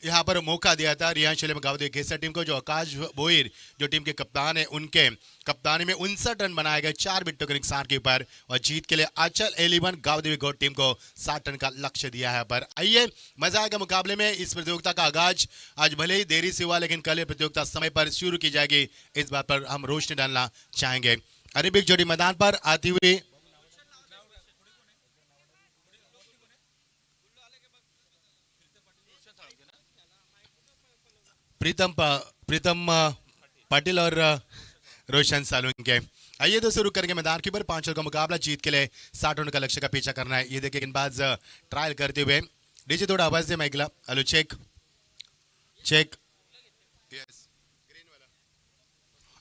यहाँ पर मौका दिया था रियांश मगावती केसर टीम को, जो आकाश बोहिर जो टीम के कप्तान है उनके कप्तानी में 59 रन बनाए गए 4 विकेटों के नुकसान के ऊपर और जीत के लिए आंचल 11 गावदेवी गौड़ टीम को 60 रन का लक्ष्य दिया है। पर आइए मजा आएगा मुकाबले में। इस प्रतियोगिता का आगाज आज भले ही देरी से हुआ, लेकिन कल प्रतियोगिता समय पर शुरू की जाएगी, इस बात पर हम रोशनी डालना चाहेंगे। अरेबिक जोड़ी मैदान पर आती हुई प्रीतम पाटिल और रोशन सालुंके। आइए दोस्तों, रुक करके मैदान के ऊपर 5 ओवर का मुकाबला जीत के लिए 60 रन का लक्ष्य का पीछा करना है। ये देखिए गेंदबाज ट्रायल करते हुए, डीजे थोड़ा आवाज दे माइकला। Hello check check,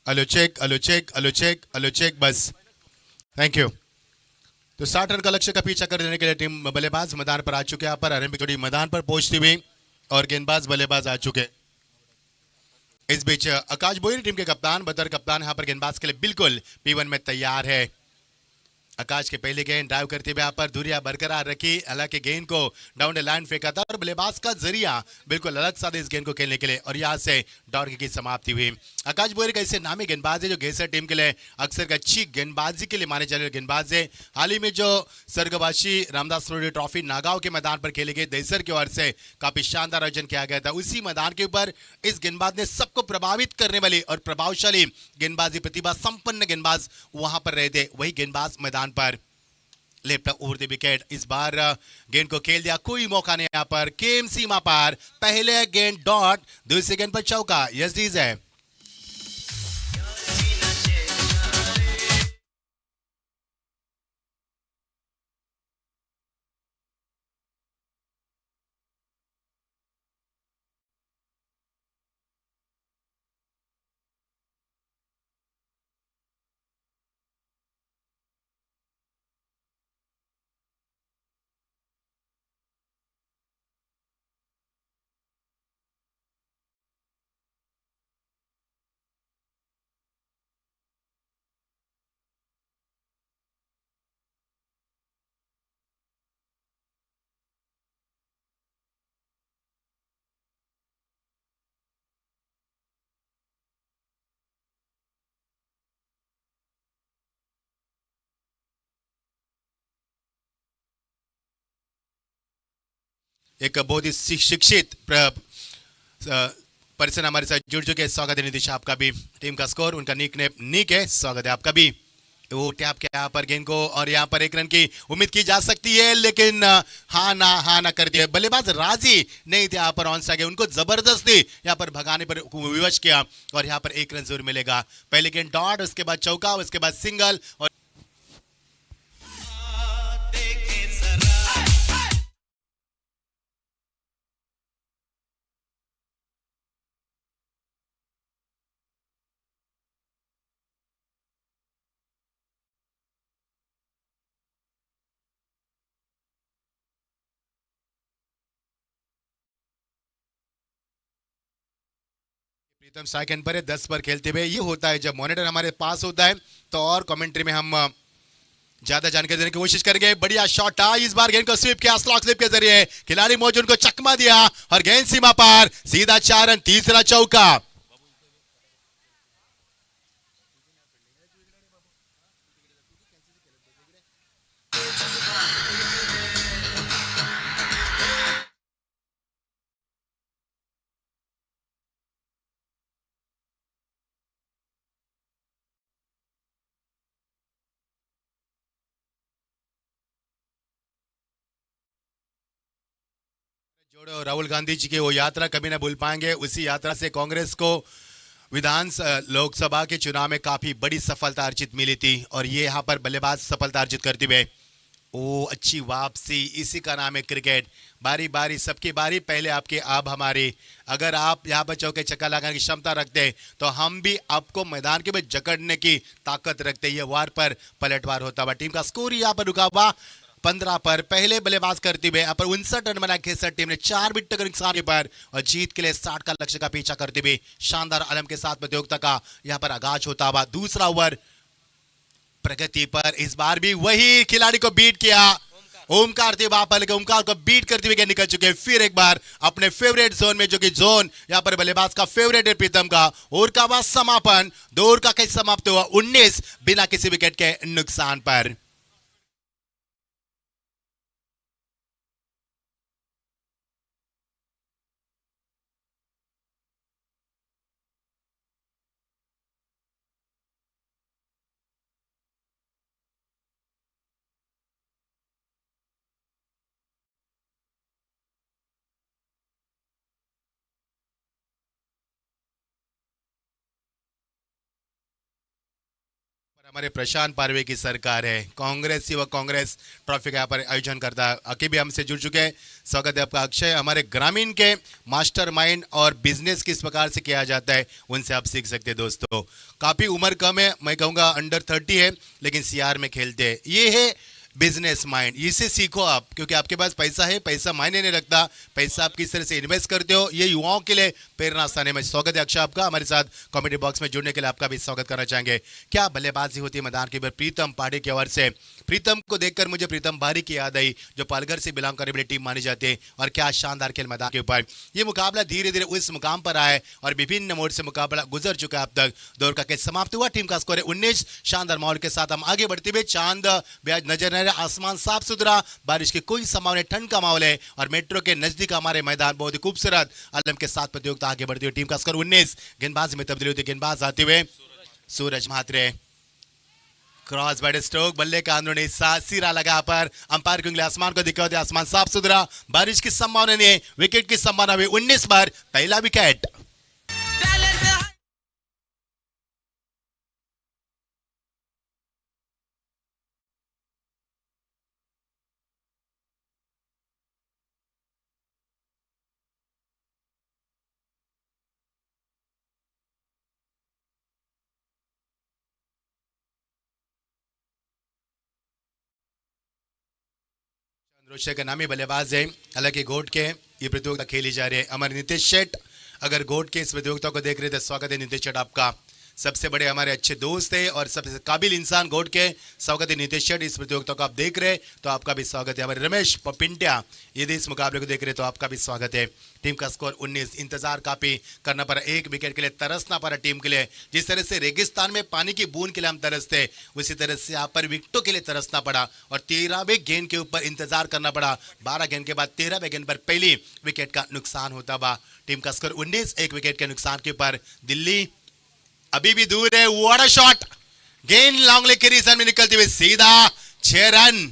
hello check hello check hello check hello check, बस थैंक यू। तो 60 रन का लक्ष्य का पीछा कर देने के लिए टीम बल्लेबाज मैदान पर आ चुके हैं। यहाँ पर आरंभिक जोड़ी मैदान पर पहुंचती हुई और गेंदबाज बल्लेबाज आ चुके। इस बीच आकाश बोहिर टीम के कप्तान बतौर कप्तान यहाँ पर गेंदबाज के लिए बिल्कुल P1 में तैयार है। आकाश के पहले गेंद ड्राइव करते हुए यहाँ पर दूरियां बरकरार रखी, हालांकि गेंद को डाउन द लाइन फेंका था और बल्लेबाज का जरिया बिल्कुल अलग सा इस गेंद को खेलने के लिए और यहाँ से दौड़ की समाप्ति हुई। आकाश बोहिर का ऐसे नामी गेंदबाज है जो गेसर टीम के लिए अक्सर अच्छी गेंदबाजी के लिए माने जाने वाले गेंदबाज है। हाल ही में जो स्वर्गवासी रामदास मुर्मू ट्रॉफी नागांव के मैदान पर खेले गए देसर की ओर से काफी शानदार आयोजन किया गया था, उसी मैदान के ऊपर इस गेंदबाज ने सबको प्रभावित करने वाली और प्रभावशाली गेंदबाजी प्रतिभा संपन्न गेंदबाज वहां पर रहे थे, वही गेंदबाज मैदान पर लेफ्ट ओवर द विकेट। इस बार गेंद को खेल दिया, कोई मौका नहीं यहाँ पर, गेम सीमा पर पहले गेंद डॉट, दूसरी गेंद पर चौका। यस डीज है। एक बहुत ही शिक्षित पर्सन हमारे साथ जुड़ चुके हैं। स्वागत है नीतीश आपका भी। टीम का स्कोर उनका निक है, स्वागत है आपका भी। वो टैप के यहाँ पर गेंद को और यहाँ पर 1 रन की उम्मीद की जा सकती है, लेकिन हाँ ना करती है। बल्लेबाज राजी नहीं थे यहाँ पर ऑन स्ट्राइक, उनको जबरदस्ती यहाँ पर भगाने पर विवश किया और यहाँ पर 1 रन जरूर मिलेगा। पहले गेंद डॉट, उसके बाद चौका, उसके बाद सिंगल और प्रीतम सेकंड पर है 10 पर खेलते हुए। ये होता है जब मॉनिटर हमारे पास होता है तो और कमेंट्री में हम ज्यादा जानकारी देने की कोशिश करेंगे। बढ़िया शॉट था, इस बार गेंद को स्वीप किया, स्लॉक स्लिप के जरिए खिलाड़ी मौजूद को चकमा दिया और गेंद सीमा पर सीधा 4 रन, तीसरा चौका। जोड़ो राहुल गांधी जी की वो यात्रा कभी ना भूल पाएंगे। उसी यात्रा से कांग्रेस को लोकसभा के चुनाव में काफी बड़ी सफलता अर्जित मिली थी और ये यहाँ पर बल्लेबाज सफलता अर्जित करते हुए ओ अच्छी वापसी, इसी का नाम है क्रिकेट। बारी बारी सबकी बारी, पहले आपके अब हमारी। अगर आप यहाँ पर चौके छक्का लगाने की क्षमता रखते तो हम भी आपको मैदान के में जकड़ने की ताकत रखते। ये वार पर पलटवार होता हुआ टीम का स्कोर यहाँ पर रुका हुआ 15 पर। पहले बल्लेबाज करते हुए यहाँ पर 59 रन बना खेसर टीम ने 4 विकेट के नुकसान के पर और जीत के लिए 60 का लक्ष्य का पीछा करते हुए शानदार आलम के साथ प्रतियोगिता का यहाँ पर आगाज होता हुआ। दूसरा ओवर प्रगति पर, इस बार भी वही खिलाड़ी को बीट किया ओमकार तिवारी के। ओमकार को बीट करते हुए निकल चुके फिर एक बार अपने फेवरेट जोन में, जो कि जोन यहाँ पर बल्लेबाज का फेवरेट है प्रीतम का। ओवर का बाद समापन, 2 ओवर का कैसे समाप्त हुआ 19 बिना किसी विकेट के नुकसान पर। हमारे प्रशांत पारवे की सरकार है, कांग्रेस युवक कांग्रेस ट्रॉफी का यहाँ पर आयोजन करता है। अकी भी हमसे जुड़ चुके हैं, स्वागत है आपका अक्षय। हमारे ग्रामीण के मास्टरमाइंड और बिजनेस किस प्रकार से किया जाता है उनसे आप सीख सकते हैं दोस्तों। काफी उम्र कम है, मैं कहूँगा अंडर 30 है, लेकिन सीआर में खेलते हैं। ये है बिजनेस माइंड, इसे सीखो आप, क्योंकि आपके पास पैसा है, पैसा मायने नहीं रखता, पैसा आप किस तरह से इन्वेस्ट करते हो ये युवाओं के लिए प्रेरणा स्थान है। स्वागत है अक्षय आपका हमारे साथ कॉमेडी बॉक्स में जुड़ने के लिए, आपका भी स्वागत करना चाहेंगे। क्या बल्लेबाजी होती है मैदान के ऊपर प्रीतम पाड़ी की ओर से। प्रीतम को देखकर मुझे प्रीतम बारी की याद आई, जो पालघर से बिलोंग करने वाली टीम मानी जाती है। और क्या शानदार खेल मैदान के ऊपर। ये मुकाबला धीरे धीरे उस मुकाम पर आए और विभिन्न मोड से मुकाबला गुजर चुका है अब तक। दौर का कैच समाप्त हुआ, टीम का स्कोर है 19। शानदार माहौल के साथ हम आगे बढ़ते हुए, चांद ब्याज नजर आ रहा, आसमान साफ सुथरा, बारिश की कोई संभावना, ठंड का माहौल है और मेट्रो के नजदीक हमारे मैदान बहुत ही खूबसूरत आलम के साथ प्रतियोगिता आगे बढ़ती हुई। टीम का स्कोर 19। गेंदबाजी में तब्दीली होती है, गेंदबाज आते हुए Suraj Mhatre. Cross bat stroke, बल्ले का अंदरूनी हिस्सा सिरा लगा पर अंपायर की उंगली आसमान को दिखा होती है। आसमान साफ सुथरा, बारिश की संभावना नहीं है, विकेट की संभावना हुई 19 पर पहला विकेट। रोशे का नामी बल्लेबाज है, हालांकि घोट के ये प्रतियोगिता खेली जा रही है। हमारे नीतीश शेठ अगर घोट के इस प्रतियोगिता को देख रहे थे, स्वागत है नीतीश शेठ आपका। सबसे बड़े हमारे अच्छे दोस्त है और सबसे काबिल इंसान घोट के, स्वागत है नीतीश शेठ। इस प्रतियोगिता को आप देख रहे तो आपका भी स्वागत है। हमारे रमेश पिंटिया यदि इस मुकाबले को देख रहे तो आपका भी स्वागत है। टीम का स्कोर 19। इंतजार काफी करना पड़ा, एक विकेट के लिए तरसना पड़ा टीम के लिए। जिस तरह से रेगिस्तान में पानी की बूंद के लिए हम तरसते, उसी तरह से यहाँ पर विकेटों के लिए तरसना पड़ा और 13वें गेंद के ऊपर इंतजार करना पड़ा। 12 गेंद के बाद 13वें गेंद पर पहली विकेट का नुकसान होता हुआ। टीम का स्कोर 19, एक विकेट के नुकसान के ऊपर। दिल्ली अभी भी दूर है, व्हाट अ शॉट, गेंद लॉन्ग लेग के रीजन में निकलती हुई सीधा 6 रन।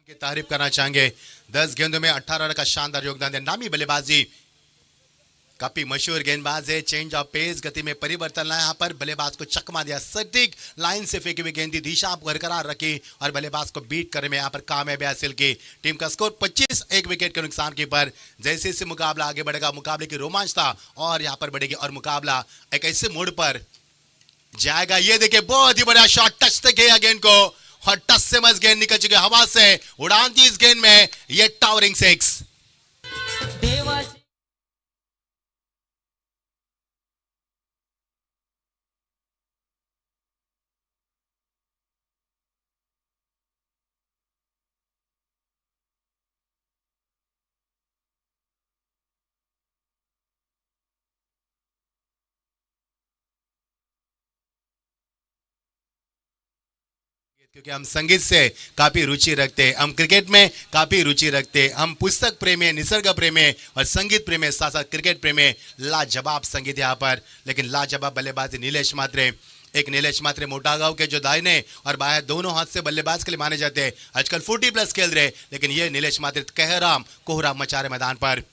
की तारीफ करना चाहेंगे, 10 गेंदों में 18 रन का शानदार योगदान दिया। नामी बल्लेबाजी, काफी मशहूर गेंदबाज है, चेंज ऑफ पेस, गति में परिवर्तन लाया, यहाँ पर बल्लेबाज को चकमा दिया, सटीक लाइन से फेंकी हुई गेंद, दिशा बरकरार रखी और बल्लेबाज को बीट करने में यहाँ पर कामयाबी हासिल की। टीम का स्कोर 25, एक विकेट के नुकसान के पर। जैसे जैसे मुकाबला आगे बढ़ेगा, मुकाबले की रोमांच था और यहाँ पर बढ़ेगी और मुकाबला एक ऐसे मोड़ पर जाएगा। ये देखिए बहुत ही बड़ा शॉट, टच तक गया गेंद को और टच से मस गेंद निकल चुके हवा से, उड़ान थी इस गेंद में, ये टावरिंग 6। क्योंकि हम संगीत से काफी रुचि रखते हैं, हम क्रिकेट में काफी रुचि रखते हैं, हम पुस्तक प्रेमी, निसर्ग प्रेमी और संगीत प्रेमी, साथ साथ क्रिकेट प्रेमी। लाजवाब संगीत यहाँ पर, लेकिन लाजवाब बल्लेबाजी नीलेश मात्रे। एक नीलेश मात्रे मोटा गांव के जो दाहिने और बाएं दोनों हाथ से बल्लेबाज के लिए माने जाते हैं, आजकल 40+ खेल रहे, लेकिन ये नीलेश मात्रे कोहराम मचा रहे मैदान पर।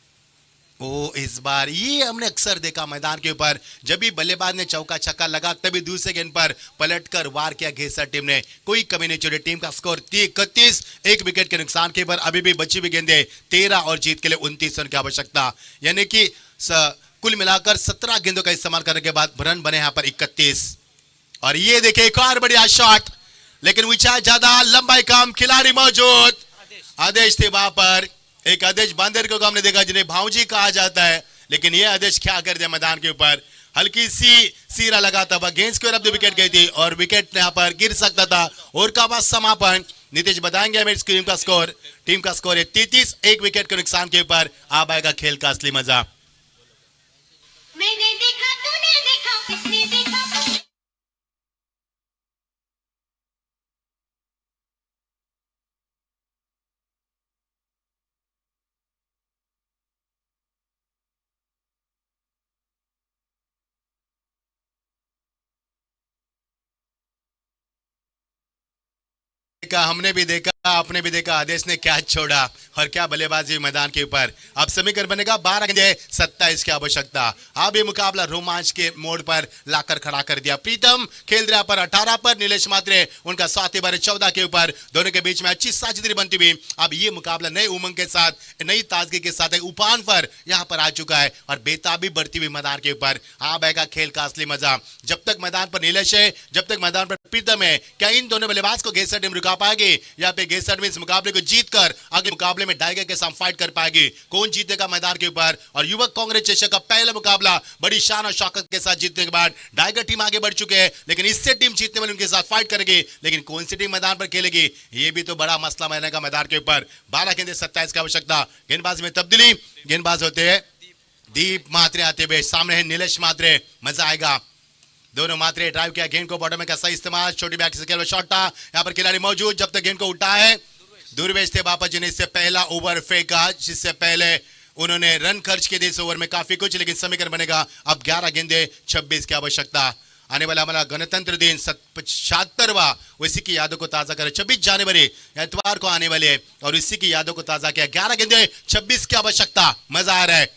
ओ इस बार ये हमने अक्सर देखा मैदान के ऊपर, जब भी बल्लेबाज ने चौका छक्का लगा तभी दूसरे गेंद पर पलटकर वार किया घेसर टीम ने, कोई कमी नहीं छोड़ी। टीम का स्कोर 31, 1 विकेट के नुकसान के पर अभी भी बची हुई गेंदें 13 और जीत के लिए 29 रन की आवश्यकता, यानी कि कुल मिलाकर 17 गेंदों का इस्तेमाल करने के बाद रन बने यहाँ पर 31। और ये देखिए एक और बढ़िया शॉट, लेकिन ऊंचाई ज्यादा, लंबाई कम, खिलाड़ी मौजूद, आदेश थे वहां पर। एक आदेश बांदर को हमने देखा जिन्हें भाऊजी कहा जाता है, लेकिन ये आदेश क्या कर दिया मैदान के ऊपर, हल्की सी सीरा लगाता हुआ गेंद स्क्वायर अब विकेट गई थी और विकेट यहाँ पर गिर सकता था। और का बाद समापन नीतीश बताएंगे हमें टीम का स्कोर। टीम का स्कोर है 33, 1 विकेट के नुकसान के ऊपर। अब आएगा खेल का असली मजा। मैंने देखा, तूने देखा, किसने देखा। हमने भी देखा, आपने भी देखा, आदेश ने क्या छोड़ा और क्या बल्लेबाजी मैदान के ऊपर। अब समीकरण बनेगा 12 गेंदें 27 की आवश्यकता। अब ये मुकाबला रोमांच के मोड़ पर लाकर खड़ा कर दिया। प्रीतम खेल रहा पर 18 पर, नीलेश मात्रे उनका साथी बार 14 के ऊपर, दोनों के बीच में अच्छी साझेदारी बनती हुई अब ये मुकाबला नए उमंग के साथ, नई ताजगी के साथ उफान पर यहाँ पर आ चुका है और बेताबी बढ़ती हुई मैदान के ऊपर। अब आएगा खेल का असली मजा। जब तक मैदान पर नीलेश है, जब तक मैदान पर प्रीतम है, क्या इन दोनों बल्लेबाज को घेसर टीम रुका पाएगी या पे घेसर में इस मुकाबले को जीतकर अगले मुकाबले में टाइगर के साथ फाइट कर पाएगी? कौन जीतेगा मैदान के ऊपर? और युवक कांग्रेस चेशर का पहला मुकाबला बड़ी शान और शौकत के साथ जीतने के बाद टाइगर टीम आगे बढ़ चुके हैं, लेकिन इससे टीम जीतने वाली उनके साथ फाइट करेगी, लेकिन कौन सी टीम मैदान पर खेलेगी ये भी तो बड़ा मसला मैंने का मैदान के ऊपर। 12 गेंदें 27 की आवश्यकता। गेंदबाज में तब्दीली, गेंदबाज होते हैं दीप मात्रे आते हुए, सामने है नीलेश मात्रे। मजा आएगा। दोनों मात्रे ड्राइव किया, गेंद को बॉटम में का सही इस्तेमाल, छोटी बैक से खेल शॉट था, यहाँ पर खिलाड़ी मौजूद। जब तक गेंद को उठा है दुर्वेश थे बापा जी ने इससे पहला ओवर फेंका, जिससे पहले उन्होंने रन खर्च किए थे इस ओवर में काफी कुछ, लेकिन समीकरण बनेगा अब 11 गेंदें 26 की आवश्यकता। आने वाला हमारा गणतंत्र दिन 75वां, इसी की यादों को ताजा करें। 26 जनवरी एतवार को आने वाले है और इसी की यादों को ताजा किया। 11 गेंदें 26 की आवश्यकता। मजा आ रहा है।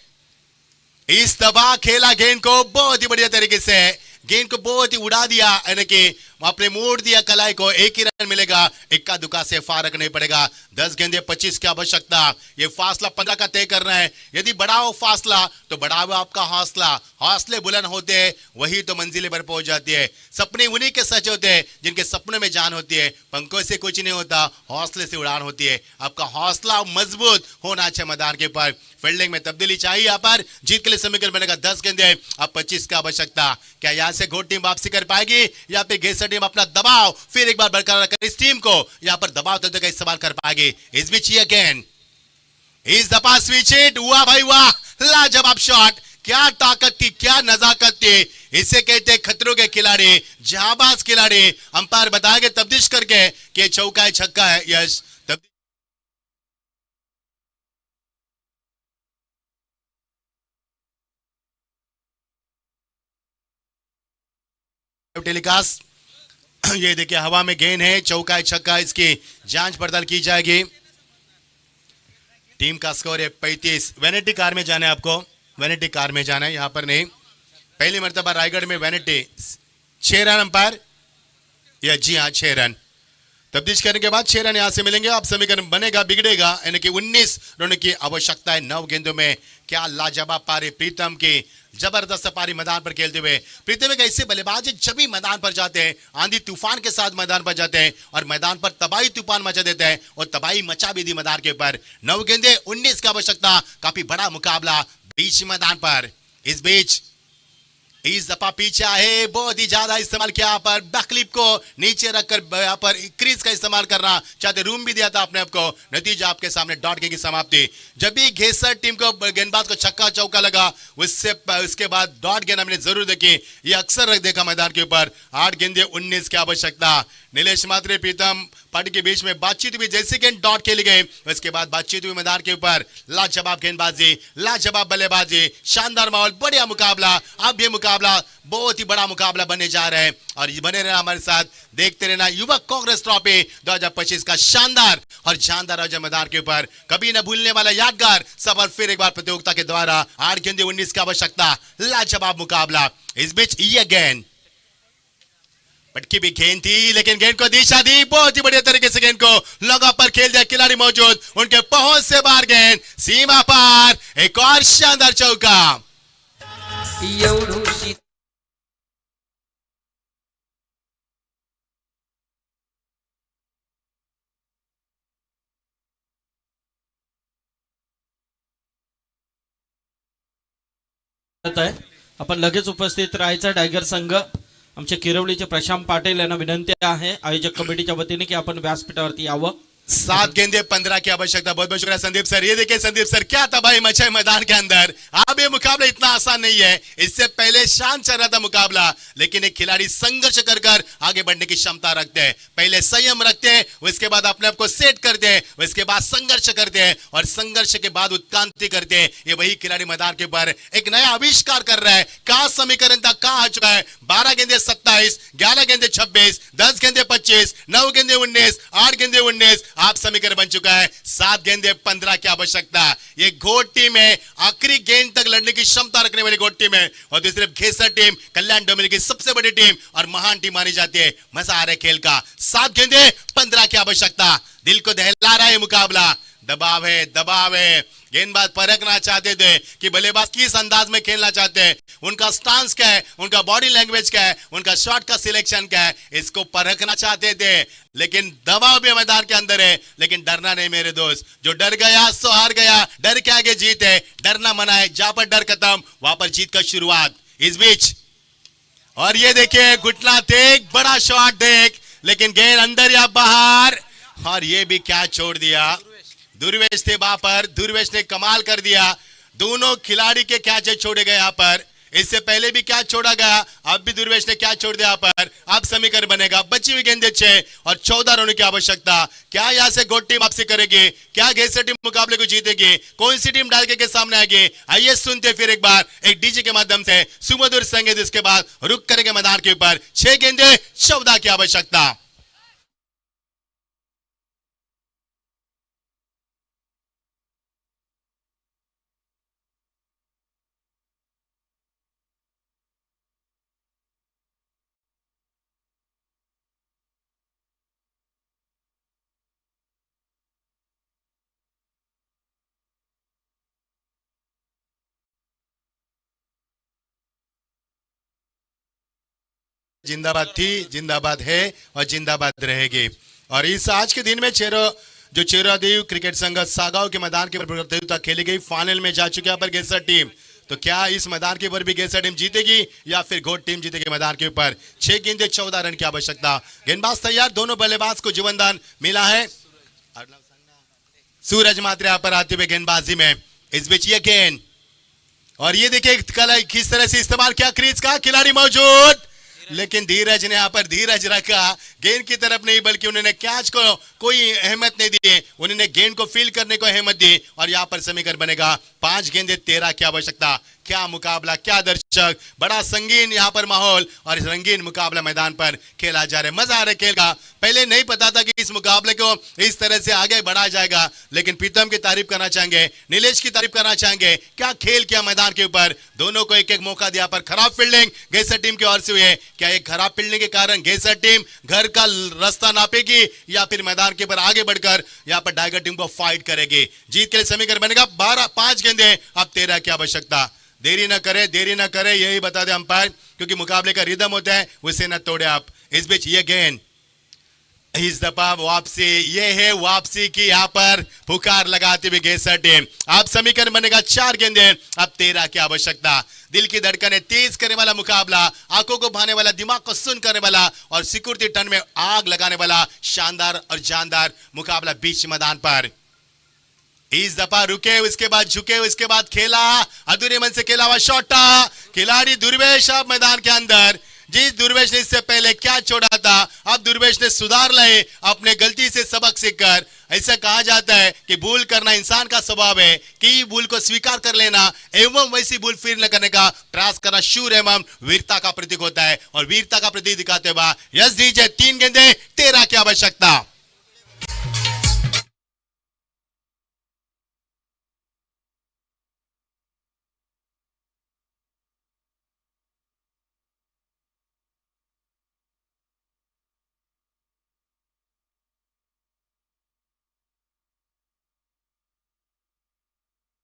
इस दफा खेला गेंद को बहुत ही बढ़िया तरीके से, गेंद को बहुत ही उड़ा दिया, यानी कि आपने मोड़ दिया कलाई को। एक ही रन मिलेगा, इक्का दुक्का से फारक नहीं पड़ेगा। 10 गेंदे 25 की आवश्यकता। ये फासला 15 का तय करना है। यदि बढ़ाओ फासला तो बढ़ाओ आपका हौसला। हौसले बुलंद होते हैं वही तो मंजिले पर पहुंच जाती है। सपने उन्हीं के सच होते हैं जिनके सपनों में जान होती है। पंखों से कुछ नहीं होता, हौसले से उड़ान होती है। आपका हौसला मजबूत होना चाहिए मैदान के ऊपर। फील्डिंग में तब्दीली चाहिए यहाँ पर, जीत के लिए समीकरण बनेगा 10 गेंदे अब 25 की आवश्यकता। क्या यहाँ से घोट टीम वापसी कर पाएगी या फिर घेसर टीम अपना दबाव फिर एक बार बरकरार कर इस टीम को यहाँ पर दबाव तंत्र का इस्तेमाल कर पाएगी? इस बीच अगेन इस दफा स्विच हिट हुआ भाई, वाह लाजवाब शॉट। क्या ताकत थी, क्या नजाकत थी। इसे कहते खतरों के खिलाड़ी, जहाबाज खिलाड़ी। अंपायर बताएंगे तब्दीश करके कि चौका है छक्का है। यस, टेलीकास्ट ये देखिए हवा में गेंद है, चौका है छक्का, इसकी जांच पड़ताल की जाएगी। टीम का स्कोर है 35। वैनिटी कार में जाना है आपको, वैनिटी कार में जाना है, यहां पर नहीं। पहली मर्तबा रायगढ़ में वैनिटी 6 रन अंपायर, या जी हाँ 6 रन। तब्दीश करने के बाद 6 रन यहां से मिलेंगे। अब समीकरण बनेगा बिगड़ेगा, यानी कि 19 रनों की आवश्यकता है 9 गेंदों में। क्या लाजवाब पारी प्रीतम की, जबरदस्त पारी मैदान पर खेलते हुए। प्रीतम एक ऐसे बल्लेबाज है जब भी मैदान पर जाते हैं आंधी तूफान के साथ मैदान पर जाते हैं और मैदान पर तबाही तूफान मचा देते हैं और तबाही मचा भी दी मैदान के ऊपर। 9 गेंदे 19 की आवश्यकता। काफी बड़ा मुकाबला बीच मैदान पर। इस बीच इस दफा पीछे है, बहुत ही ज्यादा इस्तेमाल किया यहाँ पर, बैकलिप को नीचे रखकर यहाँ पर क्रीज का इस्तेमाल करना चाहते, रूम भी दिया था अपने आप को। नतीजा आपके सामने डॉट की समाप्ति। जब भी घेसर टीम को गेंदबाज को छक्का चौका लगा, उसके बाद डॉट गेंद हमने जरूर देखी, ये अक्सर देखा मैदान के ऊपर। 8 गेंदे 19 की आवश्यकता। नीलेश मात्रे प्रीतम पार्टी के बीच में बातचीत हुई, जैसे गेंद डॉट खेली गई उसके बाद बातचीत हुई मैदान के ऊपर। लाजवाब गेंदबाजी, लाजवाब बल्लेबाजी, शानदार माहौल, बढ़िया मुकाबला। अब ये मुकाबला बहुत ही बड़ा मुकाबला बनने जा रहा है और ये बने रहना हमारे साथ, देखते रहना युवक कांग्रेस ट्रॉफी 2025 का शानदार और शानदार आयोजन मैदान के ऊपर। कभी न भूलने वाला यादगार सफर फिर एक बार प्रतियोगिता के द्वारा। 8 गेंदे 19 की आवश्यकता, लाजवाब मुकाबला। इस बीच ये गेंद पटकी भी गेंद थी, लेकिन गेंद को दिशा दी, बहुत ही बढ़िया तरीके से गेंद को लगा पर खेल दिया खिलाड़ी मौजूद, उनके पहुंच से बाहर गेंद सीमा पार। एक और शानदार चौका। एवढूशी आहे आपण लगेच उपस्थित राहायचं। टायगर संघ आमचे किरवलीचे प्रशांत पाटील यांना विनंती आहे आयोजक कमिटीच्या वतीने की आपण व्यासपीठावरती यावं। 7 गेंदे 15 की आवश्यकता। बहुत बहुत शुक्रिया संदीप सर। ये देखिए संदीप सर क्या तबाही मचाई मैदान के अंदर। अब ये मुकाबला इतना आसान नहीं है, इससे पहले शांत चल रहा था मुकाबला, लेकिन एक खिलाड़ी संघर्ष कर कर आगे बढ़ने की क्षमता रखते हैं। पहले संयम रखते हैं, उसके बाद अपने आप को सेट करते हैं, उसके बाद संघर्ष करते हैं और संघर्ष के बाद उत्क्रांति करते हैं। ये वही खिलाड़ी मैदान के ऊपर एक नया आविष्कार कर रहा है। कहा समीकरण था, कहा आ चुका है। 12 गेंदे 27, 11 गेंदे 26, 10 गेंदे 25, 9 गेंदे 19, 8 गेंदे 19, आप समीकरण बन चुका है। 7 गेंदे 15 की आवश्यकता। ये घोट टीम है, आखिरी गेंद तक लड़ने की क्षमता रखने वाली घोट टीम है और दूसरी घेसर टीम कल्याण डोमिनिक की सबसे बड़ी टीम और महान टीम मानी जाती है। मजा आ रहा है खेल का। 7 गेंदे 15 की आवश्यकता। दिल को दहला रहा है मुकाबला। दबाव है, दबाव है। गेंदबाज परखना चाहते थे कि बल्लेबाज किस अंदाज में खेलना चाहते हैं, उनका स्टांस क्या है, उनका बॉडी लैंग्वेज क्या है, उनका शॉट का सिलेक्शन क्या है, इसको परखना चाहते थे। लेकिन दबाव भी मैदान के अंदर है, लेकिन डरना नहीं मेरे दोस्त। जो डर गया सो हार गया। डर के आगे जीत है, डरना मना है। जहां पर डर खत्म वहां पर जीत का शुरुआत। इस बीच और ये देखिए घुटना देख, बड़ा शॉट देख, लेकिन गेंद अंदर या बाहर। और ये भी क्या छोड़ दिया, दुर्वेश थे वहां पर। दुर्वेश ने कमाल कर दिया। दोनों खिलाड़ी के कैच छोड़े गए यहाँ पर। इससे पहले भी कैच छोड़ा गया, अब भी दुर्वेश ने कैच छोड़ दिया यहाँ पर। अब समीकरण बनेगा। बची हुई गेंदे 6 और 14 रनों की आवश्यकता। क्या यहाँ से गोट टीम वापसी करेगी? क्या घेसर टीम मुकाबले को जीतेगी? कौन सी टीम डाल के सामने आएगी? आइए सुनते फिर एक बार एक डीजे के माध्यम से सुमधुर संगीत। इसके बाद रुक करेंगे मैदान के ऊपर। 6 गेंदे 14 की आवश्यकता। जिंदाबाद थी, जिंदाबाद है और जिंदाबाद रहेगी। और इस आज के दिन में चेरादेव क्रिकेट संघ सागांव के मैदान के ऊपर प्रतियोगिता खेली गई। फाइनल में जा चुकी है पर घेसर टीम। तो क्या इस मैदान के ऊपर भी घेसर टीम जीतेगी या फिर घोट टीम जीतेगी? मैदान के ऊपर 6 गेंदे 14 रन की आवश्यकता। गेंदबाज तैयार, दोनों बल्लेबाज को जीवनदान मिला है। सूरज मात्रे यहाँ पर आते हुए गेंदबाजी में। इस बीच ये गेंद और ये देखिए किस तरह से इस्तेमाल किया क्रीज का, खिलाड़ी मौजूद, लेकिन धीरज ने यहाँ पर धीरज रखा। गेंद की तरफ नहीं बल्कि उन्होंने कैच को कोई अहमियत नहीं दी, उन्होंने गेंद को फील करने को अहमियत दी और यहाँ पर समीकरण बनेगा। 5 गेंदे 13 की आवश्यकता। क्या मुकाबला, क्या दर्शक, बड़ा संगीन यहाँ पर माहौल और रंगीन मुकाबला मैदान पर खेला जा रहा है। मजा आ रहा है खेल का। पहले नहीं पता था कि इस मुकाबले को इस तरह से आगे बढ़ाया जाएगा, लेकिन प्रीतम की तारीफ करना चाहेंगे, नीलेश की तारीफ करना चाहेंगे। क्या खेल किया मैदान के ऊपर। दोनों को एक एक मौका दिया पर खराब फील्डिंग घेसर टीम की ओर से हुई है। क्या एक खराब फील्डिंग के कारण घेसर टीम घर का रास्ता नापेगी या फिर मैदान के ऊपर आगे बढ़कर यहाँ पर टाइगर टीम को फाइट करेगी? जीत के लिए समीकरण बनेगा 5 गेंदे अब 13 की आवश्यकता। देरी न करे, देरी न करे, यही बता दे अंपायर, क्योंकि मुकाबले का रिदम होता है, उसे न तोड़े आप। इस बीच ये गेंद इस दफा वापसी, ये है वापसी की यहाँ पर पुकार लगाती हुई गेसर टीम। अब समीकरण बनेगा 4 गेंदे, अब 13 की आवश्यकता। दिल की धड़कने तेज करने वाला मुकाबला, आंखों को भाने वाला, दिमाग को सुन करने वाला और सिक्योरिटी टन में आग लगाने वाला शानदार और जानदार मुकाबला बीच मैदान पर। इस दफा रुके, उसके बाद झुके, उसके बाद खेला, अधूरे मन से खेला हुआ शॉटा, खिलाड़ी दुर्वेश अब मैदान के अंदर। जिस दुर्वेश ने इससे पहले क्या छोड़ा था, अब दुर्वेश ने सुधार लाए अपने गलती से सबक सीखकर। ऐसा कहा जाता है कि भूल करना इंसान का स्वभाव है, कि भूल को स्वीकार कर लेना एवं वैसी भूल फिर न करने का प्रयास करना शूर एवं वीरता का प्रतीक होता है। और वीरता का प्रतीक दिखाते हुए यस डीजे 3 गेंदे 13 की आवश्यकता।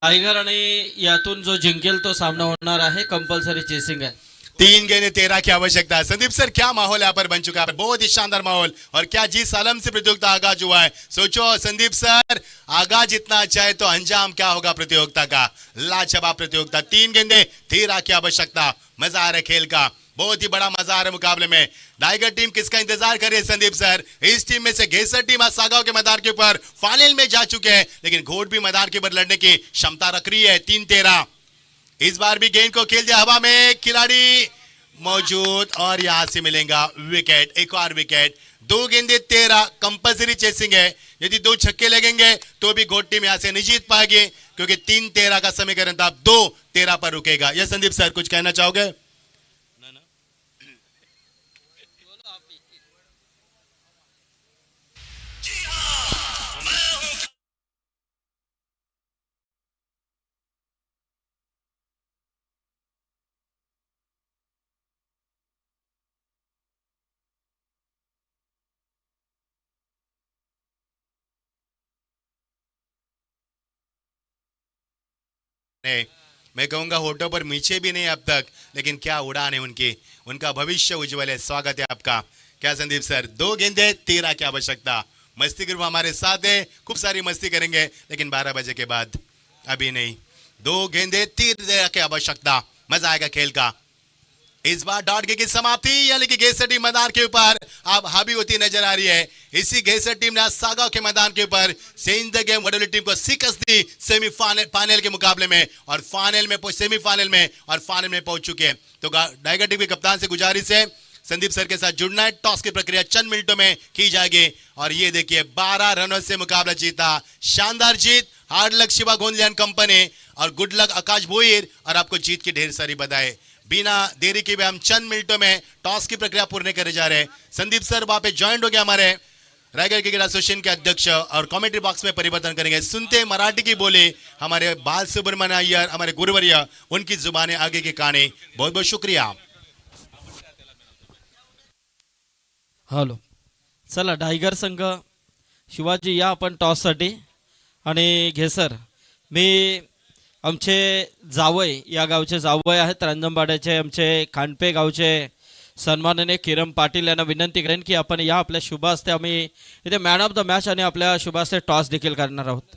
टायगर आणि यातून जो जिंकेल तो सामना होणार आहे, कंपल्सरी चेसिंग आहे। 3 गेंदे 13 की आवश्यकता है। संदीप सर, क्या माहौल यहाँ पर बन चुका है? बहुत ही शानदार माहौल। और क्या जिस आलम से प्रतियोगिता आगाज हुआ है, सोचो संदीप सर, आगाज इतना अच्छा है तो अंजाम क्या होगा प्रतियोगिता का। लाजवाब प्रतियोगिता। 3 गेंदे 13 की आवश्यकता। मजा आ रहा है खेल का, बहुत ही बड़ा मजा आ रहा है मुकाबले में। टाइगर टीम किसका इंतजार कर रही है संदीप सर? इस टीम में से गेसर टीम आज सागांव के मैदान के ऊपर फाइनल में जा चुके हैं, लेकिन घोट भी मैदान के ऊपर लड़ने की क्षमता रख रही है। 3-13। इस बार भी गेंद को खेल दिया हवा में, खिलाड़ी मौजूद और यहां से मिलेगा विकेट, एक और विकेट। 2 गेंदे 13, कंपल्सरी चेसिंग है। यदि 2 छक्के लगेंगे तो भी घोट टीम यहां से नहीं जीत पाएगी, क्योंकि 3-13 का समीकरण था। 2-13 पर रुकेगा। यह संदीप सर कुछ कहना चाहोगे? नहीं, मैं कहूंगा होठों पर मीचे भी नहीं अब तक, लेकिन क्या उड़ान है उनकी, उनका भविष्य उज्जवल है। स्वागत है आपका। क्या संदीप सर? 2 गेंदे 13 की आवश्यकता। मस्ती ग्रुप हमारे साथ है, खूब सारी मस्ती करेंगे, लेकिन 12 बजे के बाद, अभी नहीं। 2 गेंदे 13 की आवश्यकता। मजा आएगा खेल का। इस बार डॉट की समाप्ति, यानी कि गेसर टीम मैदान के ऊपर अब हावी होती नजर आ रही है। इसी गेसर टीम ने आज सागांव के मैदान के ऊपर change the game Vadoli team को शिकस्त दी सेमीफाइनल के मुकाबले में, और फाइनल में सेमीफाइनल में और फाइनल में पहुंच चुके हैं। तो टाइगर टीम के कप्तान से गुजारिश है संदीप सर के साथ जुड़ना है। टॉस की प्रक्रिया चंद मिनटों में की जाएगी। और ये देखिए 12 रनों से मुकाबला जीता। शानदार जीत। हार्ड लक शिवा गोंदलियान कंपनी और गुड लक आकाश भोईर, और आपको जीत की ढेर सारी बधाई। बिना देरी के भी हम चंद मिनटों में टॉस की प्रक्रिया पूर्ण करने जा रहे हैं। संदीप सर वहां पे ज्वाइंट हो गया हमारे रायगढ़ क्रिकेट एसोसिएशन के अध्यक्ष, और कमेंट्री बॉक्स में परिवर्तन करेंगे। सुनते मराठी की बोली हमारे बाल सुब्रमण्य अय्यर, हमारे गुरुवर्य, उनकी जुबाने आगे की कहानी। बहुत बहुत शुक्रिया। हॅलो, चला टायगर संघ, शिवाजी या आपण टॉससाठी. आणि घेसर, मी आमचे जावई, या गावचे जावई आहेत रांजणपाड्याचे, आमचे खांडपे गावचे सन्माननीय किरण पाटील यांना विनंती करेन की आपण या आपल्या शुभ हस्ते आम्ही इथे मॅन ऑफ द मॅच आणि आपल्या शुभ हस्ते टॉस देखील करणार आहोत.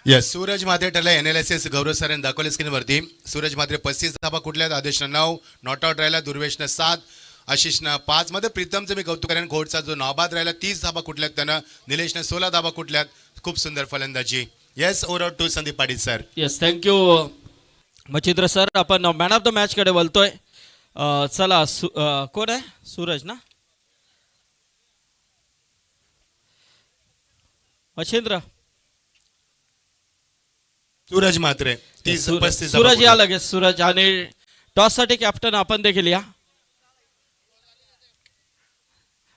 यस, सूरज मात्रे ठरले. एनएलएसएस गौरव सर यांनी दाखवले स्क्रीनवरती. सूरज मात्रे 35 धाबा कुठल्यात, आदेशनं 9, नॉट आउट राहिला, दुर्वेशनं 7, आशिषनं 5 मध्ये प्रीतमचं मी कौतुक करेन. घोडचा जो नाबाद राहिला 30 धाबा कुठल्यात त्यानं, निलेशनं 16 धाबा कुठल्यात. खूप सुंदर फलंदाजी. Yes, over to Sandeep Patil sir. Yes, thank you Machhindra sir. आपण मॅन ऑफ द मॅच कडे बोलतोय. चला, कोण आहे? सूरज ना? मच्छिंद्र, सूरज मात्रे 30-35 सूरज या लगेच. सूरज आणि टॉस साठी कॅप्टन आपण देखील या.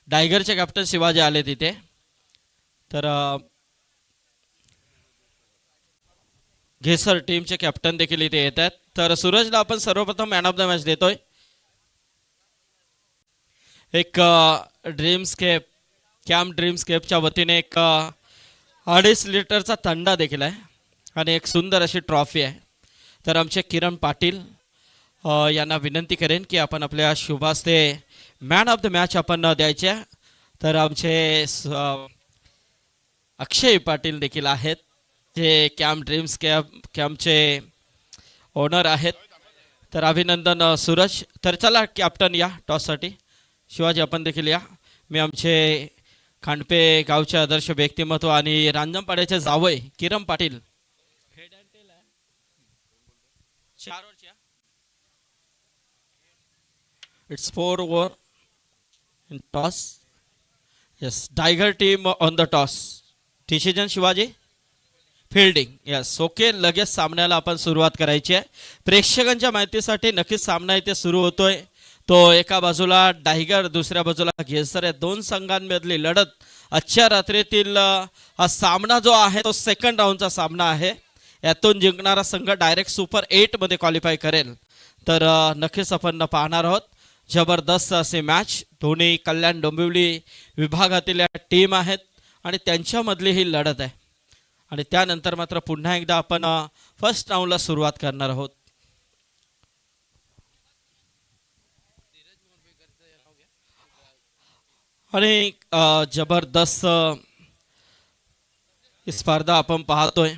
टायगरचे कॅप्टन शिवाजी आले तिथे. तर घेसर टीमचे कॅप्टन देखील इथे येत आहेत. तर सूरजला आपण सर्वप्रथम मॅन ऑफ द मॅच देतोय. एक ड्रीमस्केप, कॅम्प ड्रीमस्केपच्या वतीने एक 2.5 लिटरचा थंडा देखील आहे आणि एक सुंदर अशी ट्रॉफी आहे. तर आमचे किरण पाटील यांना विनंती करेन की आपण आपल्या शुभास्ते मॅन ऑफ द मॅच आपण द्यायचे. तर आमचे अक्षय पाटील देखील आहेत, जे कॅम्प ड्रीम्स कॅम्पचे ओनर आहेत. तर अभिनंदन सूरज. तर चला कॅप्टन या टॉससाठी. शिवाजी आपण देखील या. मी आमचे खांडपे गावचे आदर्श व्यक्तिमत्व आणि रांजणपाड्याचे जावई Kiran Patil. It's 4 over in toss. Yes, tiger team on the toss. Decision Shivaji. Fielding. Yes, okay. लगेच सामन्याला आपण सुरुवात करायची आहे. प्रेक्षकांच्या माहितीसाठी नक्कीच सामना इथे सुरू होतोय. तो एका बाजूला टायगर, दुसऱ्या बाजूला घेसर या दोन संघांमधली लढत आजच्या रात्रीतील हा सामना जो आहे तो सेकंड राऊंडचा सामना आहे. यातून जिंकणारा संघ डायरेक्ट सुपर 8 मध्ये क्वालिफाय करेल. तर नक्कीच आपण पाहणार आहोत जबरदस्त असे मॅच. दोन्ही कल्याण डोंबिवली विभागातील या टीम आहेत आणि त्यांच्यामधली ही लढत आहे. आणि त्यानंतर मात्र पुन्हा एकदा आपण फर्स्ट राऊंडला सुरुवात करणार आहोत. आणि जबरदस्त ही स्पर्धा आपण पाहतोय.